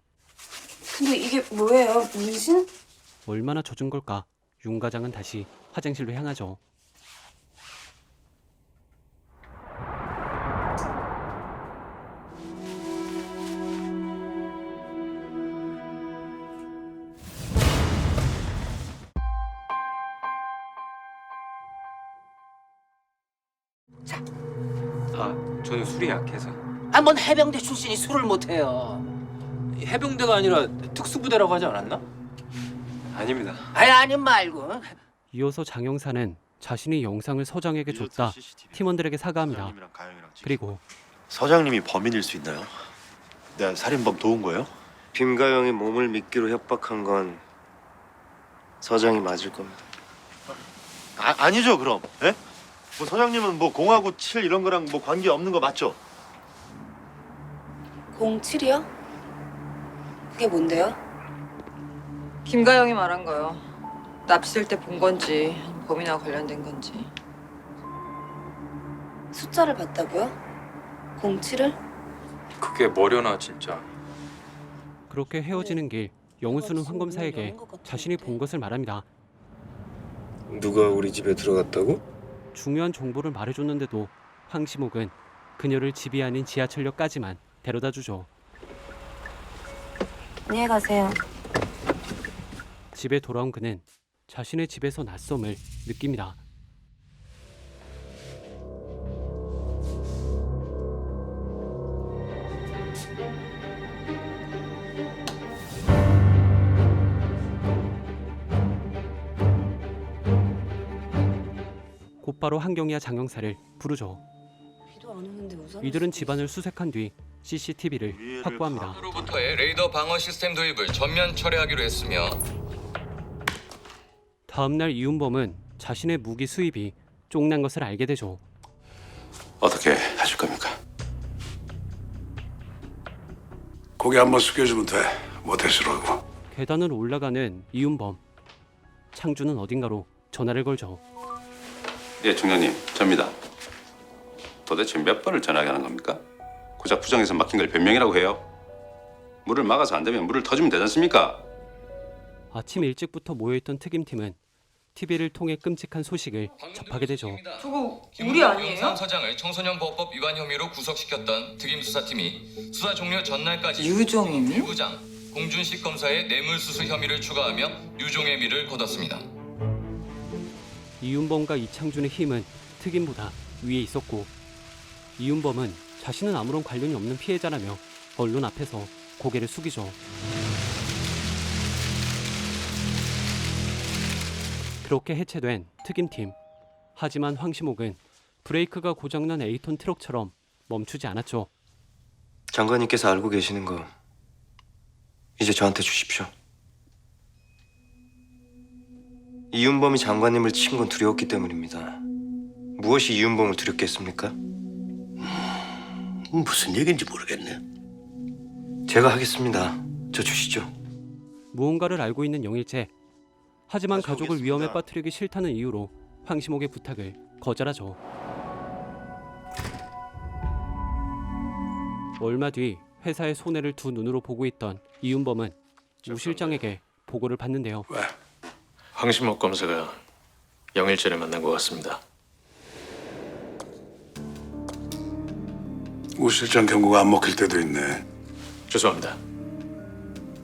근데 이게 뭐예요? 문신? 얼마나 젖은 걸까? 윤 과장은 다시 화장실로 향하죠. 저는 술이 약해서. 한번 해병대 출신이 술을 못해요. 해병대가 아니라 특수부대라고 하지 않았나? 아닙니다. 아니 말고. 이어서 장영사는 자신이 영상을 서장에게 줬다 팀원들에게 사과합니다. 그리고 서장님이 범인일 수 있나요? 내가 살인범 도운 거예요? 김가영이 몸을 믿기로 협박한 건 서장이 맞을 겁니다. 아니죠 그럼? 예? 뭐 서장님은 뭐 0하고 7 이런 거랑 뭐 관계 없는 거 맞죠? 07이요? 그게 뭔데요? 김가영이 말한 거요. 납치될 때 본 건지 범인과 관련된 건지. 숫자를 봤다고요? 07을? 그게 뭐려나 진짜. 그렇게 헤어지는 길 영은수는 황 검사에게 자신이 본 것을 말합니다. 누가 우리 집에 들어갔다고? 중요한 정보를 말해줬는데도 황시목은 그녀를 집이 아닌 지하철역까지만 데려다 주죠. 안녕히 가세요. 집에 돌아온 그는 자신의 집에서 낯섦을 느낍니다. 곧바로 한경이와 장영사를 부르죠. 비도 안 오는데 우산. 이들은 집안을 수색한 뒤 CCTV를 확보합니다. 로부터의 레이더 방어 시스템 도입을 전면 철회하기로 했으며 다음 날 이윤범은 자신의 무기 수입이 쫑난 것을 알게 되죠. 어떻게 하실 겁니까? 고개 한번 숙여주면 돼. 못할수록. 계단을 올라가는 이윤범. 창주는 어딘가로 전화를 걸죠. 예, 중장님, 접니다. 도대체 몇 번을 전화하는 겁니까? 고작 부정에서 막힌 걸 변명이라고 해요? 물을 막아서 안 되면 물을 터주면 되지 않습니까? 아침 일찍부터 모여있던 특임팀은 TV를 통해 끔찍한 소식을 접하게 되죠. 저거 우리 아니에요? 사장을 청소년 보호법 위반 혐의로 구속시켰던 특임 수사팀이 수사 종료 전날까지 유종의미? 부장 공준식 검사의 뇌물수수 혐의를 추가하며 유종의미를 거뒀습니다. 이윤범과 이창준의 힘은 특임보다 위에 있었고 이윤범은 자신은 아무런 관련이 없는 피해자라며 언론 앞에서 고개를 숙이죠. 그렇게 해체된 특임팀. 하지만 황시목은 브레이크가 고장난 A톤 트럭처럼 멈추지 않았죠. 장관님께서 알고 계시는 거 이제 저한테 주십시오. 이윤범이 장관님을 친 건 두려웠기 때문입니다. 무엇이 이윤범을 두렵겠습니까? 무슨 얘기인지 모르겠네. 제가 하겠습니다. 저 주시죠. 무언가를 알고 있는 영일재. 하지만 가족을 위험에 빠뜨리기 싫다는 이유로 황시목의 부탁을 거절하죠. 얼마 뒤 회사의 손해를 두 눈으로 보고 있던 이윤범은 우 실장에게 보고를 받는데요. 황시목 검사가 영일재를 만난 것 같습니다. 우 실장 경고가 안 먹힐 때도 있네. 죄송합니다.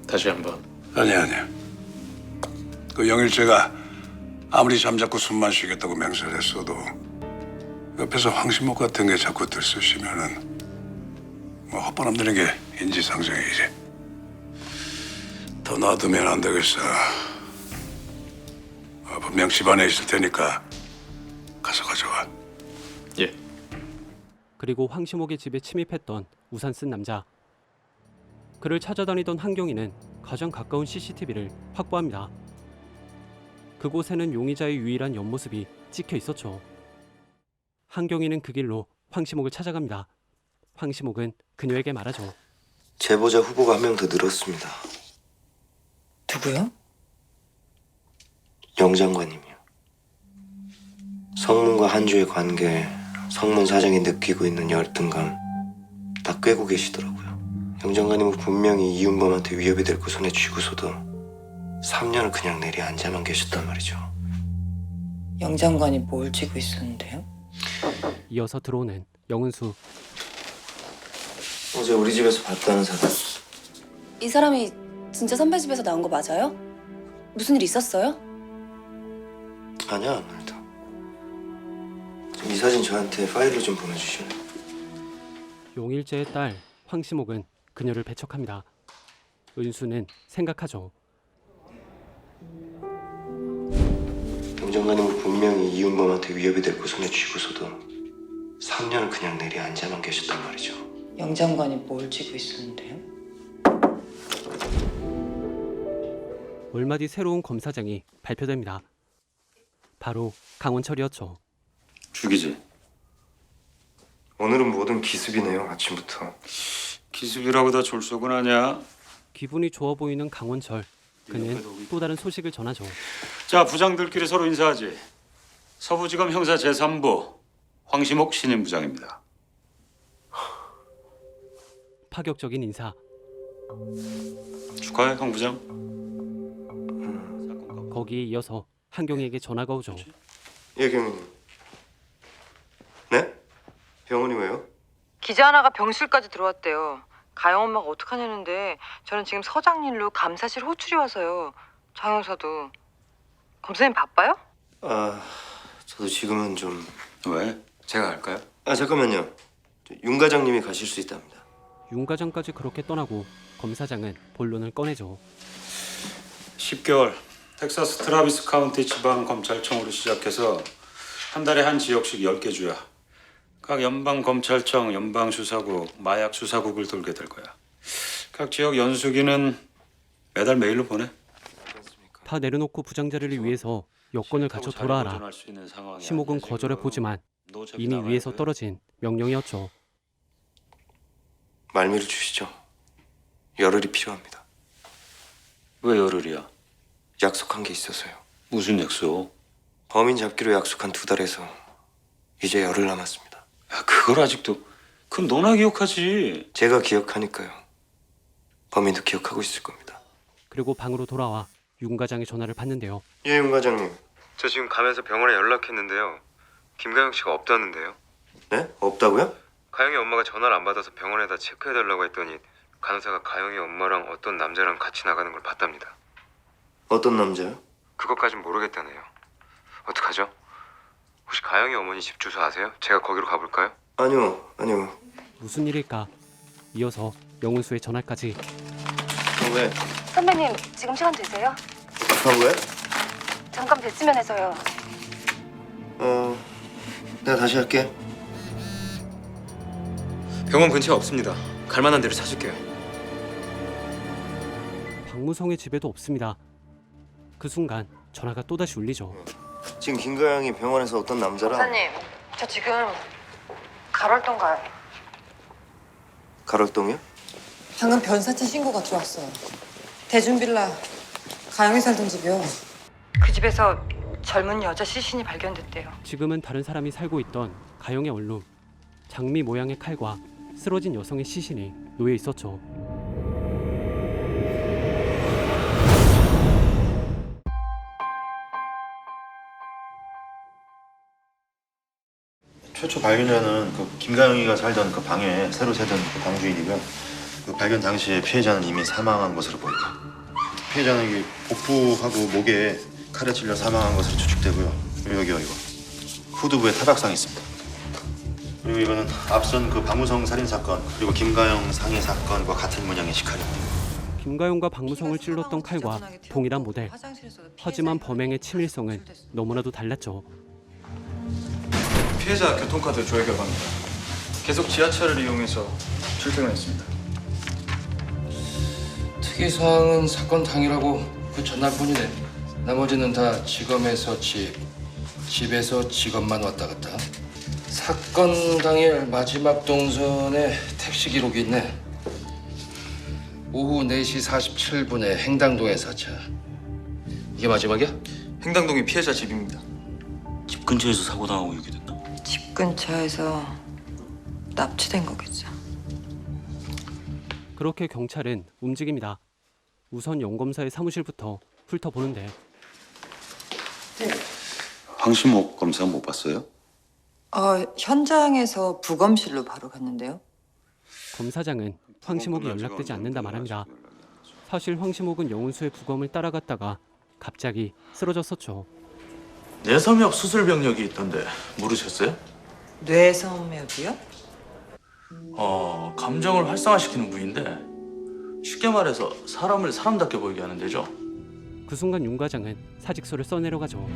다시 한번. 아니야. 그 영일재가 아무리 잠자코 숨만 쉬겠다고 맹세를 했어도 옆에서 황신목 같은 게 자꾸 들쑤시면은 뭐 헛바람 드는 게 인지상정이지. 더 놔두면 안 되겠어. 분명 집안에 있을 테니까 가서 가져와. 예. 그리고 황시목의 집에 침입했던 우산 쓴 남자. 그를 찾아다니던 한경이는 가장 가까운 CCTV를 확보합니다. 그곳에는 용의자의 유일한 옆모습이 찍혀 있었죠. 한경이는 그 길로 황시목을 찾아갑니다. 황시목은 그녀에게 말하죠. 제보자 후보가 한 명 더 늘었습니다. 누구요? 영 장관님이요. 성문과 한주의 관계에 성문 사장이 느끼고 있는 열등감 다 꿰고 계시더라고요. 영 장관님은 분명히 이윤범한테 위협이 될 거 손에 쥐고서도 3년을 그냥 내리앉아만 계셨단 말이죠. 영 장관이 뭘 쥐고 있었는데요? 이어서 들어오는 영은수. 어제 우리 집에서 봤다는 사람. 이 사람이 진짜 선배 집에서 나온 거 맞아요? 무슨 일 있었어요? 아니야, 아무래도. 이 사진 저한테 파일로 좀 보내주실래요? 용일재의 딸 황시목은 그녀를 배척합니다. 은수는 생각하죠. 영 장관님은 분명히 이윤범한테 위협이 될 거 손에 쥐고서도 3년을 그냥 내리앉아만 계셨단 말이죠. 영 장관이 뭘 쥐고 있었는데요? 얼마 뒤 새로운 검사장이 발표됩니다. 바로 강원철이었죠. 죽이지. 오늘은 뭐든 기습이네요, 아침부터. 기습이라고 다 졸속은 하냐? 기분이 좋아 보이는 강원철. 그는 또 다른 소식을 전하죠. 자, 부장들끼리 서로 인사하지. 서부지검 형사 제3부 황시목 신임 부장입니다. 파격적인 인사. 축하해, 황 부장. 거기에 이어서 한경이에게 전화가 오죠. 예, 경위님. 네? 병원이 왜요? 기자 하나가 병실까지 들어왔대요. 가영 엄마가 어떡하냐는데 저는 지금 서장일로 감사실 호출이 와서요. 장 형사도. 검사님 바빠요? 아, 저도 지금은 좀... 왜? 제가 갈까요? 아, 잠깐만요. 윤 과장님이 가실 수 있답니다. 윤 과장까지 그렇게 떠나고 검사장은 본론을 꺼내죠. 10개월 텍사스 트라비스 카운티 지방 검찰청으로 시작해서 한 달에 한 지역씩 10개 주야. 각 연방 검찰청, 연방 수사국, 마약 수사국을 돌게 될 거야. 각 지역 연수기는 매달 메일로 보내. 다 내려놓고 부장 자리를 위해서 여권을 갖춰 돌아와라. 시목은 거절해 보지만 이미 위에서 떨어진 명령이었죠. 말미를 주시죠. 열흘이 필요합니다. 왜 열흘이야? 약속한 게 있어서요. 무슨 약속? 범인 잡기로 약속한 2달에서 이제 열흘 남았습니다. 야, 그걸 아직도... 그건 너나 기억하지. 제가 기억하니까요. 범인도 기억하고 있을 겁니다. 그리고 방으로 돌아와 윤 과장의 전화를 받는데요. 예, 윤 과장님. 저 지금 가면서 병원에 연락했는데요. 김가영 씨가 없다는데요. 네? 없다고요? 가영이 엄마가 전화를 안 받아서 병원에다 체크해달라고 했더니 간호사가 가영이 엄마랑 어떤 남자랑 같이 나가는 걸 봤답니다. 어떤 남자요? 그것까진 모르겠다네요. 어떡하죠? 혹시 가영이 어머니 집 주소 아세요? 제가 거기로 가볼까요? 아니요. 무슨 일일까? 이어서 영은수의 전화까지. 왜? 선배님, 지금 시간 되세요? 아, 왜? 잠깐 뵀으면 해서요. 내가 다시 할게. 병원 근처에 없습니다. 갈 만한 데를 찾을게요. 박무성의 집에도 없습니다. 그 순간 전화가 또다시 울리죠. 지금 김가영이 병원에서 어떤 남자랑 검사님, 저 지금 가rol동 가요. 가rol동이요? 방금 변사체 신고가 들어왔어요. 대준빌라 가영이 살던 집이요. 그 집에서 젊은 여자 시신이 발견됐대요. 지금은 다른 사람이 살고 있던 가영의 원룸. 장미 모양의 칼과 쓰러진 여성의 시신이 놓여 있었죠. 최초 발견자는 그 김가영이가 살던 그 방에 새로 세던 그 방주인이고요. 그 발견 당시에 피해자는 이미 사망한 것으로 보입니다. 피해자는 이 복부하고 목에 칼에 찔려 사망한 것으로 추측되고요. 그리고 여기요 이거 후두부에 타박상이 있습니다. 그리고 이거는 앞선 그 박무성 살인 사건 그리고 김가영 상해 사건과 같은 문양의 식칼입니다. 김가영과 박무성을 찔렀던 칼과 동일한 모델. 하지만 범행의 치밀성은 너무나도 달랐죠. 피해자 교통카드 조회 결과입니다. 계속 지하철을 이용해서 출퇴근했습니다. 특이사항은 사건 당일하고 그 전날뿐이네. 나머지는 다 지검에서 집, 집에서 지검만 왔다 갔다. 사건 당일 마지막 동선에 택시 기록이 있네. 오후 4시 47분에 행당동에 사차. 이게 마지막이야? 행당동이 피해자 집입니다. 집 근처에서 사고 당하고 이렇게 됐나? 집 근처에서 납치된 거겠죠. 그렇게 경찰은 움직입니다. 우선 영검사의 사무실부터 훑어보는데 황시목 검사 못 봤어요? 현장에서 부검실로 바로 갔는데요. 검사장은 황시목이 연락되지 않는다 말합니다. 사실 황시목은 영훈수의 부검을 따라갔다가 갑자기 쓰러졌었죠. 뇌섬유압 수술 병력이 있던데 모르셨어요? 뇌섬유압이요? 감정을 활성화시키는 부위인데 쉽게 말해서 사람을 사람답게 보이게 하는 데죠. 그 순간 윤 과장은 사직서를 써내려가죠.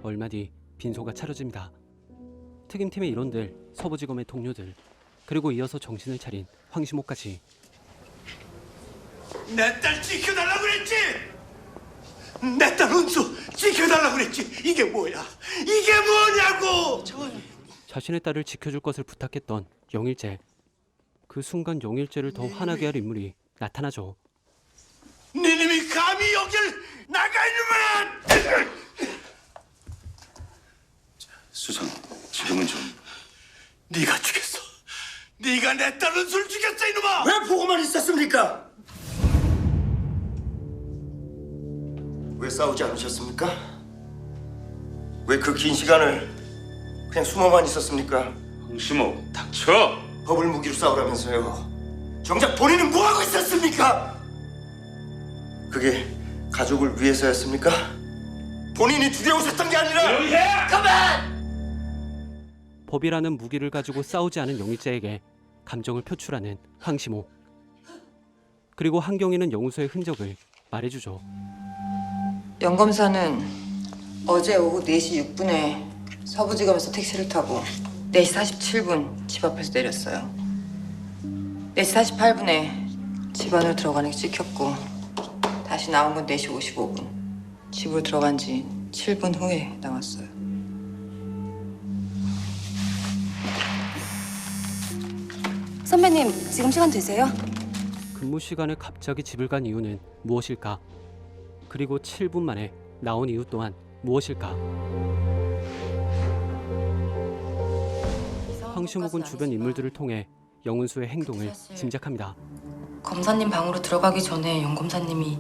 얼마 뒤 빈소가 차려집니다. 특임팀의 일원들, 서부지검의 동료들, 그리고 이어서 정신을 차린 황시목까지. 내 딸 지켜달라고 그랬지? 내 딸 은수 지켜달라고 그랬지? 이게 뭐야? 이게 뭐냐고! 자신의 딸을 지켜줄 것을 부탁했던 영일재. 그 순간 영일재를 더 화나게 할 인물이 나타나죠. 니님이 감히 여길 나가 이놈아! 수상, 지금은 좀... 네가 죽였어. 네가 내 딸 은수를 죽였어 이놈아! 왜 보고만 있었습니까? 왜 싸우지 않으셨습니까? 왜 그 긴 시간을 그냥 숨어만 있었습니까? 황시목, 닥쳐! 법을 무기로 싸우라면서요. 정작 본인은 뭐하고 있었습니까? 그게 가족을 위해서였습니까? 본인이 두려우셨던 게 아니라... 그만! 법이라는 무기를 가지고 싸우지 않은 영일재에게 감정을 표출하는 황시목. 그리고 한경이는 영우수의 흔적을 말해주죠. 영검사는 어제 오후 4시 6분에 서부지검에서 택시를 타고 4시 47분 집 앞에서 내렸어요. 4시 48분에 집 안으로 들어가는 게 찍혔고 다시 나온 건 4시 55분. 집으로 들어간 지 7분 후에 나왔어요. 선배님, 지금 시간 되세요? 근무 시간에 갑자기 집을 간 이유는 무엇일까? 그리고 7분 만에 나온 이유 또한 무엇일까? 황시목은 주변 인물들을 통해 영은수의 행동을 짐작합니다. 검사님 방으로 들어가기 전에 영 검사님이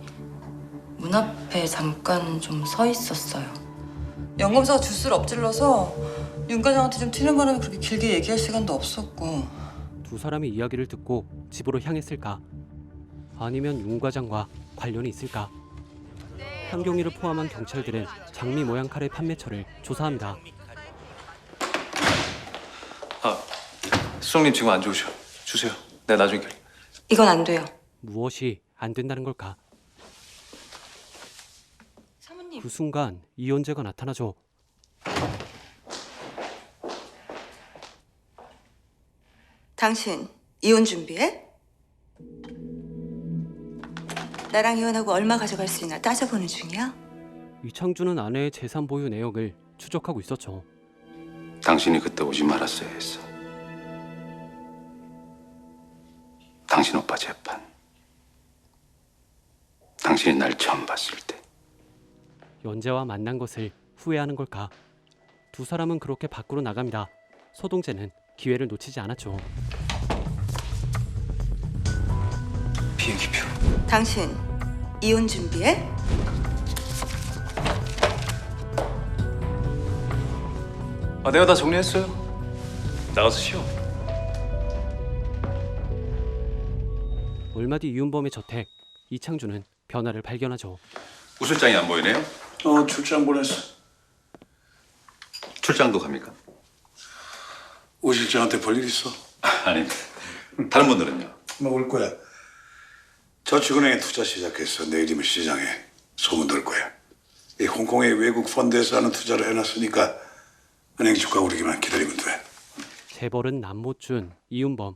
문 앞에 잠깐 좀 서 있었어요. 영검사가 주스를 엎질러서 윤 과장한테 좀 튀는 바람에 그렇게 길게 얘기할 시간도 없었고. 두 사람이 이야기를 듣고 집으로 향했을까? 아니면 윤 과장과 관련이 있을까? 한경이를 포함한 경찰들은 장미 모양 칼의 판매처를 조사합니다. 수석님 지금 안 좋으셔. 주세요. 내가 나중에 결. 이건 안 돼요. 무엇이 안 된다는 걸까? 사모님. 그 순간 이현재가 나타나죠. 당신 이혼 준비해? 나랑 이혼하고 얼마 가져갈 수 있나 따져보는 중이야? 이창준은 아내의 재산 보유 내역을 추적하고 있었죠. 당신이 그때 오지 말았어야 했어. 당신 오빠 재판. 당신이 날 처음 봤을 때. 연재와 만난 것을 후회하는 걸까? 두 사람은 그렇게 밖으로 나갑니다. 서동재는 기회를 놓치지 않았죠. 비행기표. 당신 이혼 준비해? 내가 다 정리했어요. 나가서 쉬어. 얼마 뒤 이윤범의 저택, 이창준은 변화를 발견하죠. 우 실장이 안 보이네요? 출장 보냈어. 출장도 갑니까? 우 실장한테 볼 일 있어? 아니, 다른 분들은요? 뭐 올 거야. 저축은행에 투자 시작했어. 내일이면 시장에 소문 돌 거야. 이 홍콩의 외국 펀드에서 하는 투자를 해놨으니까 은행 주가 오르기만 기다리면 돼. 재벌은 남못 준 이윤범.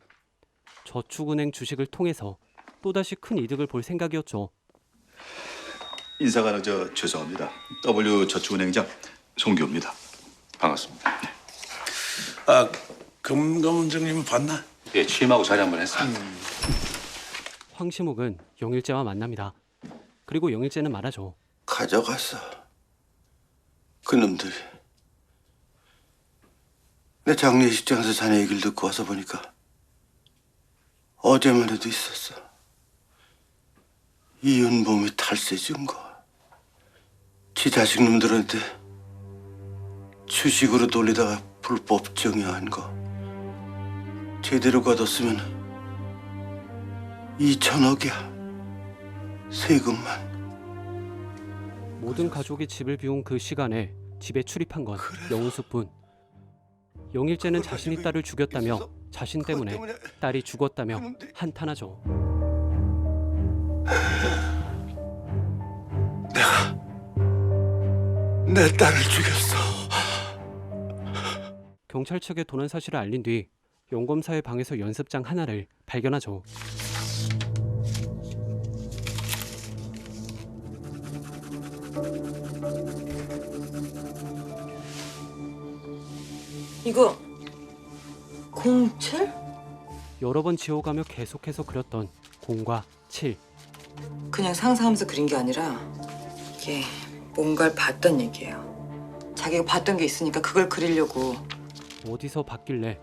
저축은행 주식을 통해서 또다시 큰 이득을 볼 생각이었죠. 인사가 죄송합니다. W저축은행장 송교입니다. 반갑습니다. 금감원장님은 봤나? 예, 취임하고 자리 한번 했어요. 황시목은 영일재와 만납니다. 그리고 영일재는 말하죠. 가져갔어. 그놈들이. 내 장례식장에서 자네 얘기를 듣고 와서 보니까 어제만 해도 있었어. 이윤범이 탈세 준 거. 지 자식 놈들한테 주식으로 돌리다가 불법 정여한 거. 제대로 거뒀으면 2천억이야. 세금만. 모든 가족이 집을 비운 그 시간에 집에 출입한 건 영우수뿐. 영일재는 자신이 딸을 죽였다며 자신 때문에 딸이 죽었다며 한탄하죠. 내 딸을 죽였어. 경찰 측에 도난 사실을 알린 뒤 영검사의 방에서 연습장 하나를 발견하죠. 이거 07? 여러 번 지워가며 계속해서 그렸던 0과 7. 그냥 상상하면서 그린 게 아니라 이게 뭔가를 봤던 얘기예요. 자기가 봤던 게 있으니까 그걸 그리려고. 어디서 봤길래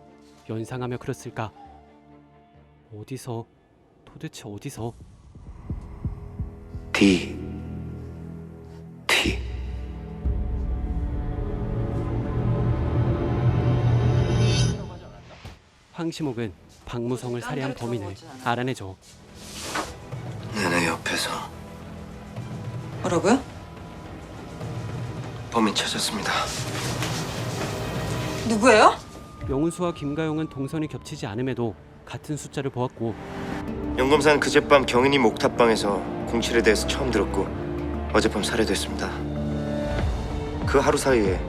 연상하며 그렸을까? 어디서? 도대체 어디서? D. 황시목은 박무성을 살해한 범인을 알아내죠. 내내 옆에서 뭐라고요? 범인 찾았습니다. 누구예요? 영훈수와 김가영은 동선이 겹치지 않음에도 같은 숫자를 보았고 영검사는 그젯밤 경인이 옥탑방에서 07에 대해서 처음 들었고 어젯밤 살해됐습니다. 그 하루 사이에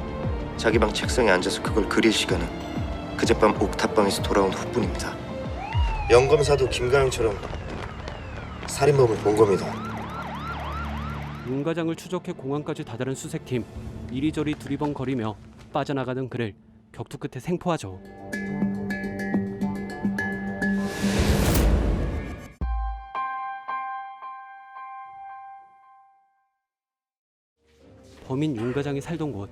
자기 방 책상에 앉아서 그걸 그릴 시간은 그젯밤 옥탑방에서 돌아온 후뿐입니다. 영검사도 김가영처럼 살인범을 본 겁니다. 윤 과장을 추적해 공항까지 다다른 수색팀. 이리저리 두리번거리며 빠져나가던 그를 격투 끝에 생포하죠. 범인 윤 과장이 살던 곳.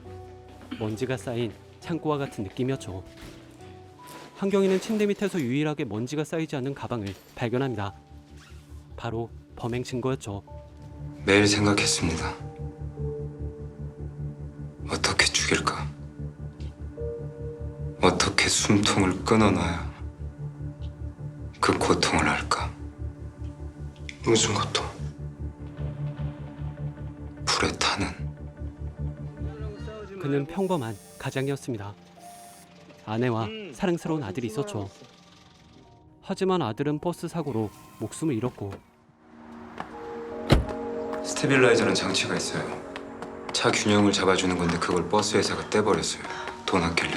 먼지가 쌓인 창고와 같은 느낌이었죠. 한경이는 침대 밑에서 유일하게 먼지가 쌓이지 않는 가방을 발견합니다. 바로 범행 증거였죠. 매일 생각했습니다. 어떻게 죽일까? 어떻게 숨통을 끊어놔야 그 고통을 알까? 무슨 고통? 불에 타는. 그는 평범한 가장이었습니다. 아내와 사랑스러운 아들이 있었죠. 하지만 아들은 버스 사고로 목숨을 잃었고 스테빌라이저는 장치가 있어요. 차 균형을 잡아주는 건데 그걸 버스 회사가 떼버렸어요. 돈 아끼려.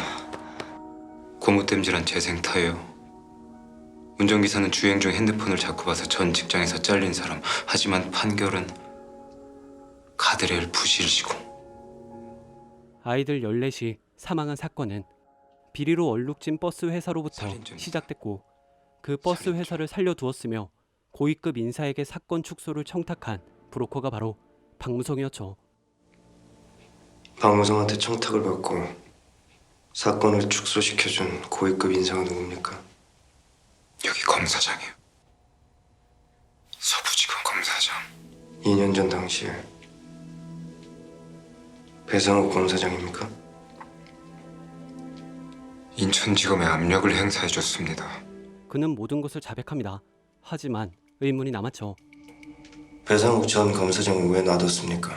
고무땜질한 재생 타이어. 운전기사는 주행 중 핸드폰을 자꾸 봐서 전 직장에서 잘린 사람. 하지만 판결은 가드레일 부실시고. 아이들 14이 사망한 사건은 비리로 얼룩진 버스 회사로부터 시작됐고 그 버스 회사를 살려두었으며 고위급 인사에게 사건 축소를 청탁한 브로커가 바로 박무성이었죠. 박무성한테 청탁을 받고 사건을 축소시켜준 고위급 인사가 누굽니까? 여기 검사장이요. 서부지검 검사장. 2년 전 당시에 배상욱 검사장입니까? 인천지검에 압력을 행사해줬습니다. 그는 모든 것을 자백합니다. 하지만 의문이 남았죠. 배상욱 전 검사장은 왜 놔뒀습니까?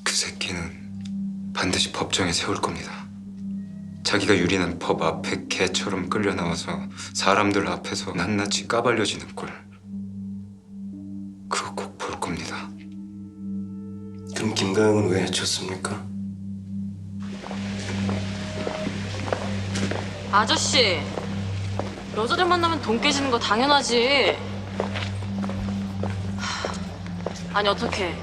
그 새끼는 반드시 법정에 세울 겁니다. 자기가 유린한 법 앞에 개처럼 끌려 나와서 사람들 앞에서 낱낱이 까발려지는 꼴. 그거 꼭 볼 겁니다. 그럼 김가영은 왜 해쳤습니까? 아저씨, 여자들 만나면 돈 깨지는 거 당연하지. 아니 어떡해.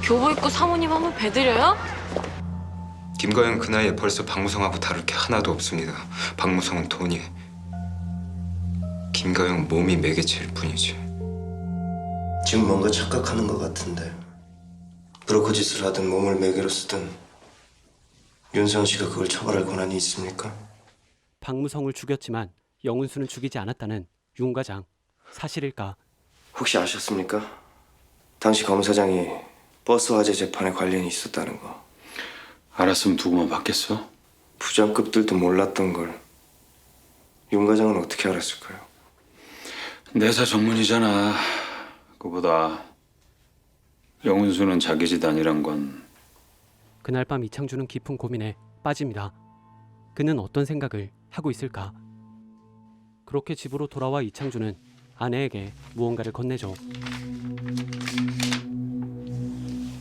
교복 입고 사모님 한번 배드려요? 김가영 그 나이에 벌써 박무성하고 다를 게 하나도 없습니다. 박무성은 돈이, 김가영 몸이 매개체일 뿐이지. 지금 뭔가 착각하는 것 같은데 브로커 짓을 하든 몸을 매개로 쓰든 윤세원 씨가 그걸 처벌할 권한이 있습니까? 박무성을 죽였지만 영은수는 죽이지 않았다는 윤 과장. 사실일까? 혹시 아셨습니까? 당시 검사장이 버스 화재 재판에 관련이 있었다는 거. 알았으면 두고만 받겠어? 부장급들도 몰랐던 걸 윤 과장은 어떻게 알았을까요? 내사 전문이잖아. 그보다 영훈수는 자기 집 아니란 건. 그날 밤 이창준은 깊은 고민에 빠집니다. 그는 어떤 생각을 하고 있을까? 그렇게 집으로 돌아와 이창준은 아내에게 무언가를 건네죠.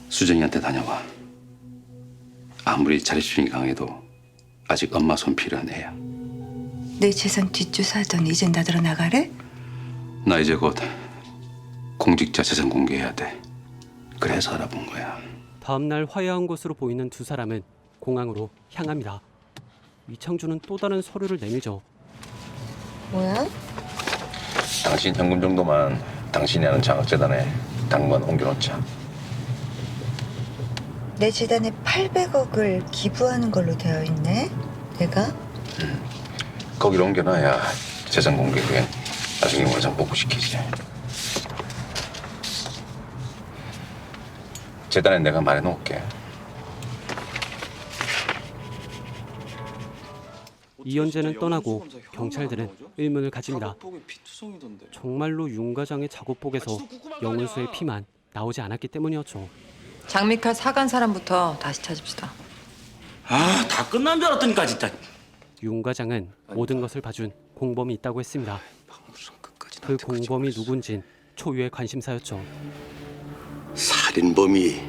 수정이한테 다녀와. 아무리 자립심이 강해도 아직 엄마 손 필요한 애야. 내 재산 뒷조사하더니 이젠 나더러 나가래? 나 이제 곧 공직자 재산 공개해야 돼. 그래서 알아본 거야. 다음 날 화해한 것으로 보이는 두 사람은 공항으로 향합니다. 이창준은 또 다른 서류를 내밀죠. 뭐야? 당신 현금 정도만 당신이 하는 장학재단에 당번 옮겨놓자. 내 재단에 800억을 기부하는 걸로 되어 있네. 내가? 거기로 옮겨놔야 재산 공개 후엔 나중에 원상 복구시키지. 재단에 내가 말해놓을게. 이현재는 떠나고 경찰들은 의문을 가집니다. 정말로 윤 과장의 작업복에서 영은수의 피만 나오지 않았기 때문이었죠. 장미칼 사간 사람부터 다시 찾읍시다. 아, 다 끝난 줄 알았더니까 진짜. 윤 과장은 모든 것을 봐준 공범이 있다고 했습니다. 그 공범이 누군진 초유의 관심사였죠. 살인범이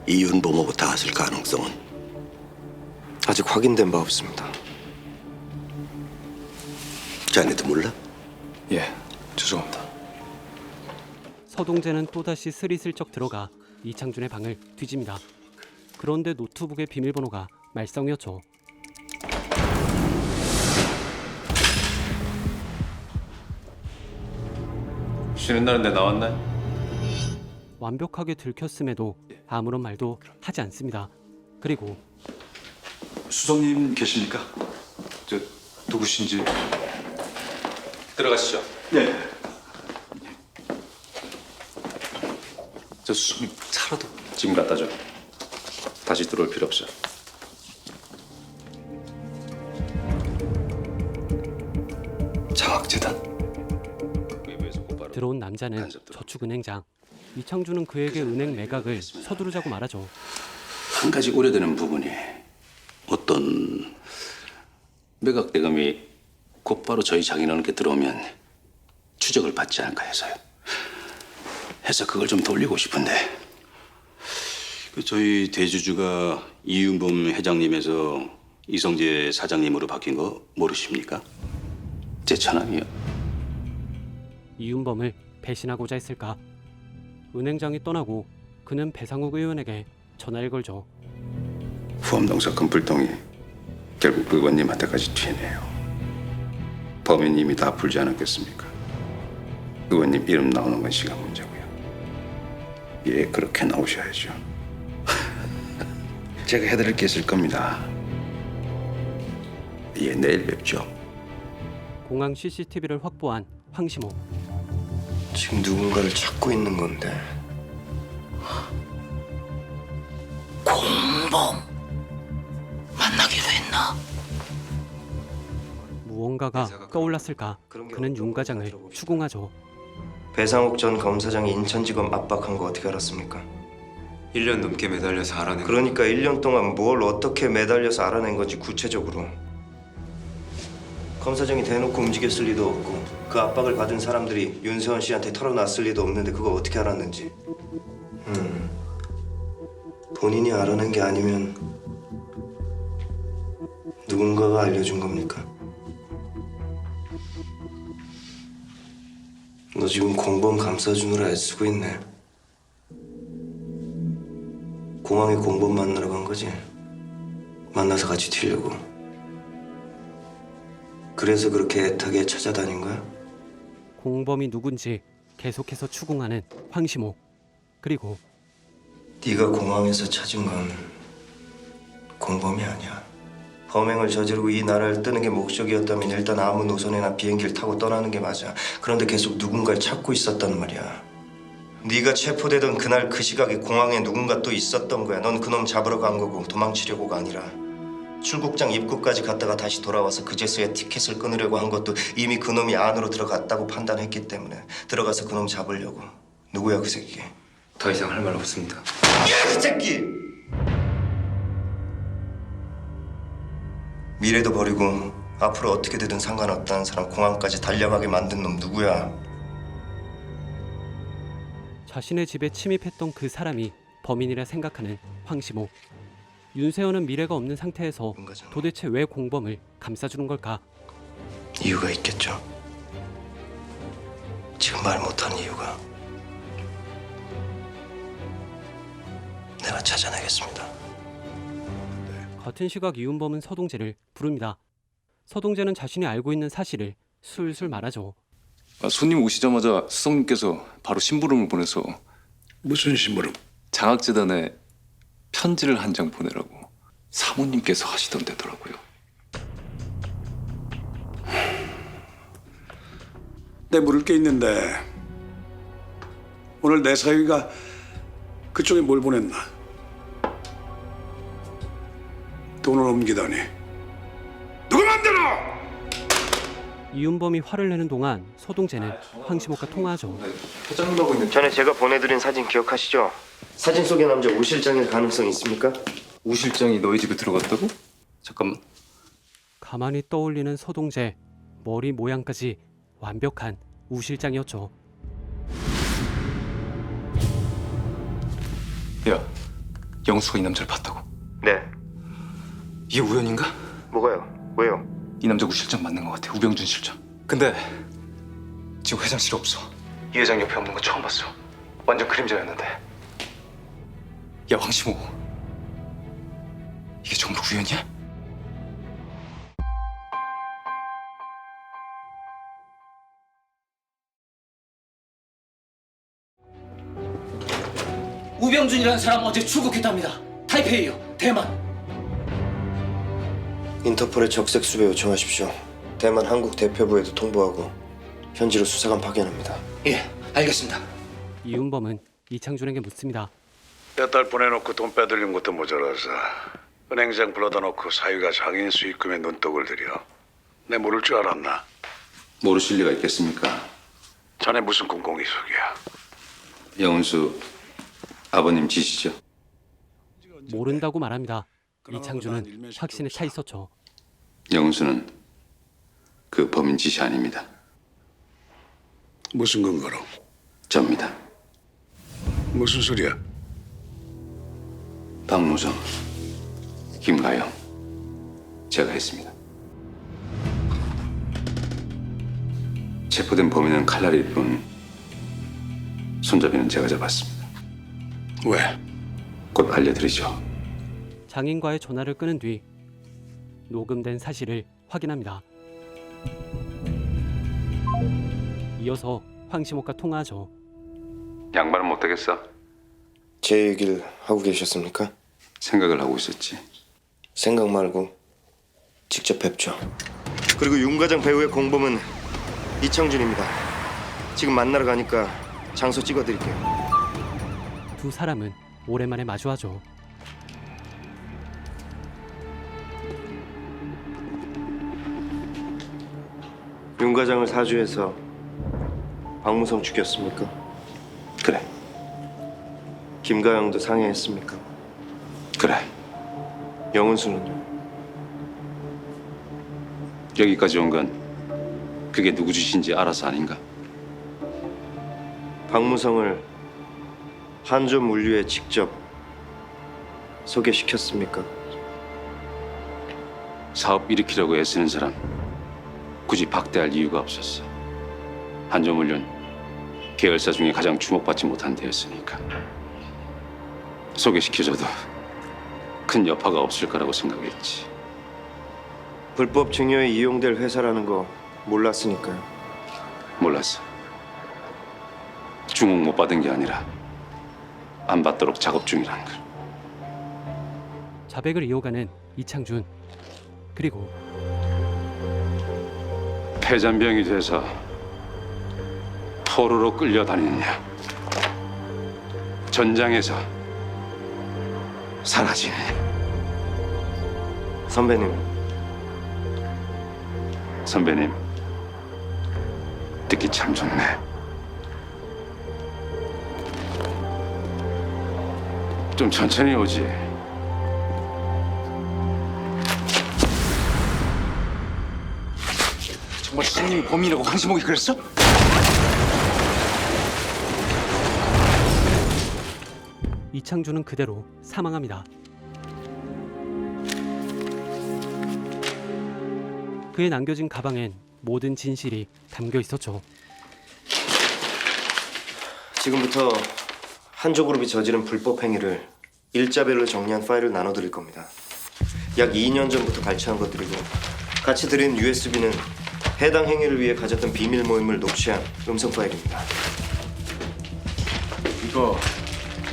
이윤범하고 닿았을 가능성은? 아직 확인된 바 없습니다. 자네도 몰라? 예, 죄송합니다. 서동재는 또다시 스리슬쩍 들어가 이창준의 방을 뒤집니다. 그런데 노트북의 비밀번호가 말썽이었죠. 쉬는 날인데 나왔네? 완벽하게 들켰음에도 아무런 말도 하지 않습니다. 그리고 수석님 계십니까? 저 누구신지 들어가시죠. 네. 저 수석님 차라도 지금 갖다 줘. 다시 들어올 필요 없어. 장학재단? 들어온 남자는 저축은행장. 이창준은 그에게 은행 매각을 서두르자고 말하죠. 한 가지 우려되는 부분이 어떤 매각 대금이 곧바로 저희 장인어른께 들어오면 추적을 받지 않을까 해서요. 해서 그걸 좀 돌리고 싶은데. 저희 대주주가 이윤범 회장님에서 이성재 사장님으로 바뀐 거 모르십니까? 제 천왕이요. 이윤범을 배신하고자 했을까? 은행장이 떠나고 그는 배상욱 의원에게 전화를 걸죠. 후암동서 금불통이 결국 의원님한테까지 튀네요. 범인 이미 다 풀지 않았겠습니까? 의원님 이름 나오는 건 시간 문제고요. 예, 그렇게 나오셔야죠. 제가 해드릴 게 있을 겁니다. 예, 내일 뵙죠. 공항 CCTV를 확보한 황시모. 지금 누군가를 찾고 있는 건데. 공범 만나기로 했나? 무언가가 떠올랐을까? 그는 윤 과장을 추궁하죠. 배상욱 전 검사장이 인천지검 압박한 거 어떻게 알았습니까? 1년 넘게 매달려서 알아낸 그러니까 1년 동안 뭘 어떻게 매달려서 알아낸 건지 구체적으로. 검사장이 대놓고 움직였을 리도 없고 그 압박을 받은 사람들이 윤세원 씨한테 털어놨을 리도 없는데 그거 어떻게 알았는지. 본인이 알아낸 게 아니면 누군가가 알려준 겁니까? 너 지금 공범 감싸주느라 애쓰고 있네. 공항에 공범 만나러 간 거지? 만나서 같이 튀려고. 그래서 그렇게 애타게 찾아다닌 거야? 공범이 누군지 계속해서 추궁하는 황시모. 그리고 네가 공항에서 찾은 건 공범이 아니야. 범행을 저지르고 이 나라를 뜨는 게 목적이었다면 일단 아무 노선이나 비행기를 타고 떠나는 게 맞아. 그런데 계속 누군가를 찾고 있었단 말이야. 네가 체포되던 그날 그 시각에 공항에 누군가 또 있었던 거야. 넌 그놈 잡으러 간 거고 도망치려고가 아니라 출국장 입구까지 갔다가 다시 돌아와서 그제서야 티켓을 끊으려고 한 것도 이미 그놈이 안으로 들어갔다고 판단했기 때문에 들어가서 그놈 잡으려고. 누구야 그 새끼? 더 이상 할 말 없습니다. 이 새끼! 미래도 버리고 앞으로 어떻게 되든 상관없다는 사람 공항까지 달려가게 만든 놈 누구야? 자신의 집에 침입했던 그 사람이 범인이라 생각하는 황시모. 윤세원은 미래가 없는 상태에서 도대체 왜 공범을 감싸주는 걸까? 이유가 있겠죠. 지금 말 못하는 이유가. 내가 찾아내겠습니다. 같은 시각 이윤범은 서동재를 부릅니다. 서동재는 자신이 알고 있는 사실을 술술 말하죠. 손님 오시자마자 수석님께서 바로 심부름을 보내서 무슨 심부름? 장학재단에 편지를 한 장 보내라고 사모님께서 하시던 데더라고요. 내 물을 게 있는데 오늘 내 사위가 그쪽에 뭘 보냈나? 돈을 옮기다니 누구 맘대로! 이윤범이 화를 내는 동안 서동재는 황시모과 통화하죠. 회장님하고 있는 전에 제가 보내드린 사진 기억하시죠? 사진 속의 남자 우 실장일 가능성이 있습니까? 우 실장이 너희 집에 들어갔다고? 잠깐만. 가만히 떠올리는 서동재. 머리 모양까지 완벽한 우 실장이었죠. 야, 영수가 이 남자를 봤다고? 네. 이게 우연인가? 뭐가요? 왜요? 이 남자 우 실장 맞는 것 같아. 우병준 실장. 근데 지금 회장실에 없어. 이 회장 옆에 없는 거 처음 봤어. 완전 그림자였는데. 야, 황시모. 이게 전부 우연이야? 우병준이라는 사람 어제 출국했답니다. 타이페이요. 대만. 인터폴에 적색 수배 요청하십시오. 대만 한국 대표부에도 통보하고 현지로 수사관 파견합니다. 예, 알겠습니다. 이윤범은 이창준에게 묻습니다. 몇 달 보내놓고 돈 빼돌린 것도 모자라서 은행장 불러다 놓고 사위가 장인 수익금에 눈독을 들여. 내 모를 줄 알았나? 모르실 리가 있겠습니까? 자네 무슨 공공이석이야? 영은수 아버님 지시죠? 모른다고 말합니다. 이창준은 확신에 차 있었죠. 영은수는 그 범인 지시 아닙니다. 무슨 근거로? 접니다. 무슨 소리야? 박무성, 김가영, 제가 했습니다. 체포된 범인은 칼날일 뿐 손잡이는 제가 잡았습니다. 왜? 곧 알려드리죠. 장인과의 전화를 끊은 뒤 녹음된 사실을 확인합니다. 이어서 황시목과 통화하죠. 양반은 못 되겠어? 제 얘기를 하고 계셨습니까? 생각을 하고 있었지. 생각 말고 직접 뵙죠. 그리고 윤과장 배우의 공범은 이창준입니다. 지금 만나러 가니까 장소 찍어드릴게요. 두 사람은 오랜만에 마주하죠. 윤과장을 사주해서 박무성 죽였습니까? 그래. 김가영도 상해했습니까? 그래. 영은수는요? 여기까지 온 건 그게 누구 짓인지 알아서 아닌가? 박무성을 한조 물류에 직접 소개시켰습니까? 사업 일으키려고 애쓰는 사람 굳이 박대할 이유가 없었어. 한조물류는 계열사 중에 가장 주목받지 못한 데였으니까. 소개시켜줘도 큰 여파가 없을 거라고 생각했지. 불법 증여에 이용될 회사라는 거 몰랐으니까요. 몰랐어. 주목 못 받은 게 아니라 안 받도록 작업 중이라는 걸. 자백을 이어가는 이창준. 그리고 폐잔병이 돼서 포로로 끌려다니느냐, 전장에서 사라지느냐. 선배님 듣기 참 좋네. 좀 천천히 오지. 정말 시장님이 범인이라고 황시목이 그랬어? 이창준은 그대로 사망합니다. 그에 남겨진 가방엔 모든 진실이 담겨 있었죠. 지금부터 한조그룹이 저지른 불법 행위를 일자별로 정리한 파일을 나눠드릴 겁니다. 약 2년 전부터 발췌한 것들이고 같이 드린 USB는 해당 행위를 위해 가졌던 비밀 모임을 녹취한 음성 파일입니다. 이거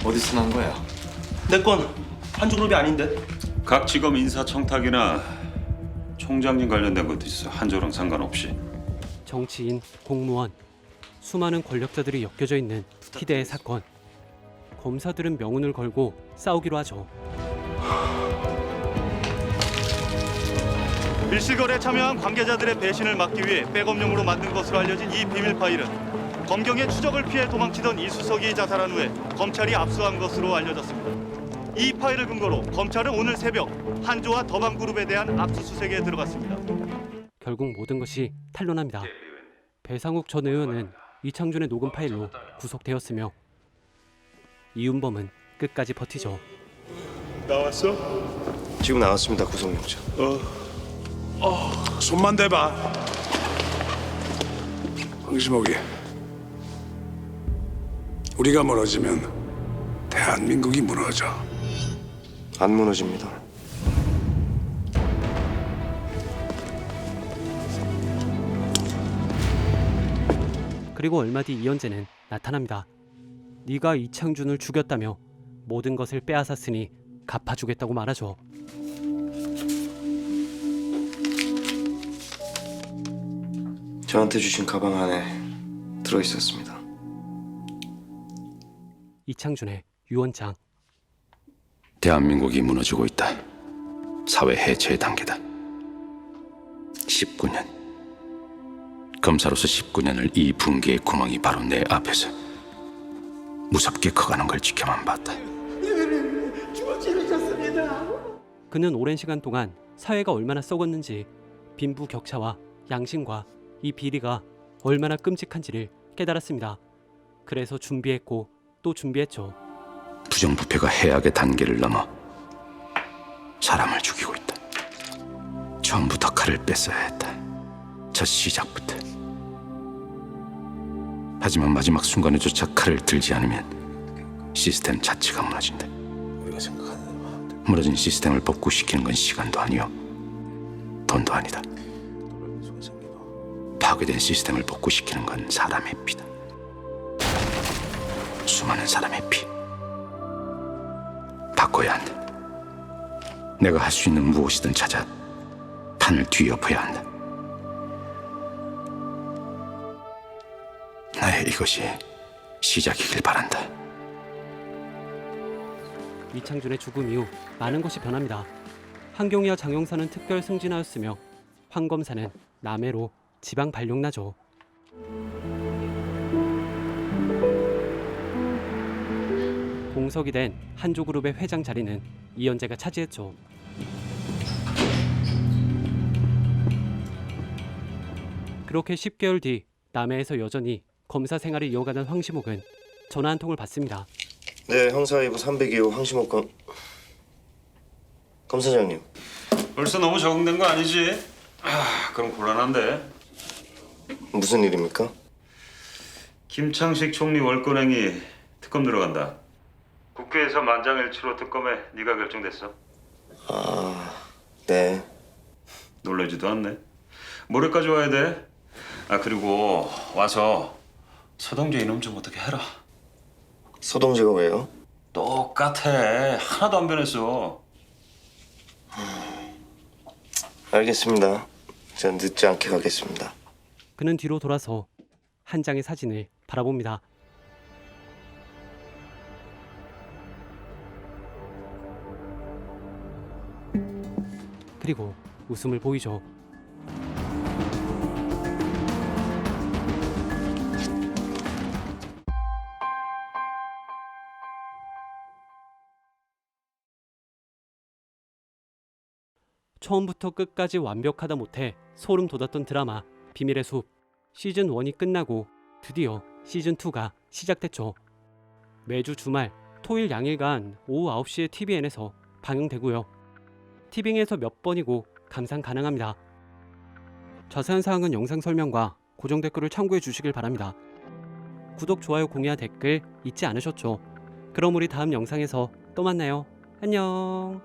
어디서 난 거야? 내 건 한조그룹이 아닌데. 각 직업 인사청탁이나 총장님 관련된 것도 있어. 한조랑 상관없이. 정치인, 공무원, 수많은 권력자들이 엮여져 있는 희대의 사건. 검사들은 명운을 걸고 싸우기로 하죠. 밀실거래에 참여한 관계자들의 배신을 막기 위해 백업용으로 만든 것으로 알려진 이 비밀 파일은 검경의 추적을 피해 도망치던 이수석이 자살한 후에 검찰이 압수한 것으로 알려졌습니다. 이 파일을 근거로 검찰은 오늘 새벽 한조와 더방그룹에 대한 압수수색에 들어갔습니다. 결국 모든 것이 탄로납니다. 배상욱 전 의원은 이창준의 녹음 파일로 구속되었으며 이윤범은 끝까지 버티죠. 나왔어? 지금 나왔습니다. 구속영장. 손만 대봐. 황시목이, 우리가 무너지면 대한민국이 무너져. 안 무너집니다. 그리고 얼마 뒤 이현재는 나타납니다. 네가 이창준을 죽였다며 모든 것을 빼앗았으니 갚아주겠다고 말하죠. 저한테 주신 가방 안에 들어있었습니다. 이창준의 유언장. 대한민국이 무너지고 있다. 사회 해체의 단계다. 19년. 검사로서 19년을 이 붕괴의 구멍이 바로 내 앞에서 무섭게 커가는 걸 지켜만 봤다. 주먹질을 쳤습니다. 그는 오랜 시간 동안 사회가 얼마나 썩었는지, 빈부격차와 양심과 이 비리가 얼마나 끔찍한지를 깨달았습니다. 그래서 준비했고 또 준비했죠. 부정부패가 해악의 단계를 넘어 사람을 죽이고 있다. 처음부터 칼을 뺐어야 했다. 첫 시작부터. 하지만 마지막 순간에조차 칼을 들지 않으면 시스템 자체가 무너진다. 우리가 생각하는 무너진 시스템을 복구시키는 건 시간도 아니요, 돈도 아니다. 파괴된 시스템을 복구시키는 건 사람의 피다. 수많은 사람의 피. 바꿔야 한다. 내가 할 수 있는 무엇이든 찾아 판을 뒤엎어야 한다. 나의 이것이 시작이길 바란다. 이창준의 죽음 이후 많은 것이 변합니다. 한경이와 장영사는 특별 승진하였으며 황 검사는 남해로 지방 발령나죠. 공석이 된 한조그룹의 회장 자리는 이현재가 차지했죠. 그렇게 10개월 뒤 남해에서 여전히 검사 생활을 이어가던 황시목은 전화 한 통을 받습니다. 네, 형사이부 302호 황시목 검사장님. 벌써 너무 적응된 거 아니지? 그럼 곤란한데. 무슨 일입니까? 김창식 총리 월권행위 특검 들어간다. 국회에서 만장일치로 특검에 네가 결정됐어. 네. 놀라지도 않네. 모레까지 와야 돼. 그리고 와서 서동재 이놈 좀 어떻게 해라. 서동재가 왜요? 똑같아. 하나도 안 변했어. 알겠습니다. 전 늦지 않게 가겠습니다. 그는 뒤로 돌아서 한 장의 사진을 바라봅니다. 그리고 웃음을 보이죠. 처음부터 끝까지 완벽하다 못해 소름 돋았던 드라마 비밀의 숲 시즌 1이 끝나고 드디어 시즌 2가 시작됐죠. 매주 주말 토일 양일간 오후 9시에 TVN에서 방영되고요. 티빙에서 몇 번이고 감상 가능합니다. 자세한 사항은 영상 설명과 고정 댓글을 참고해 주시길 바랍니다. 구독, 좋아요, 공유와 댓글 잊지 않으셨죠? 그럼 우리 다음 영상에서 또 만나요. 안녕.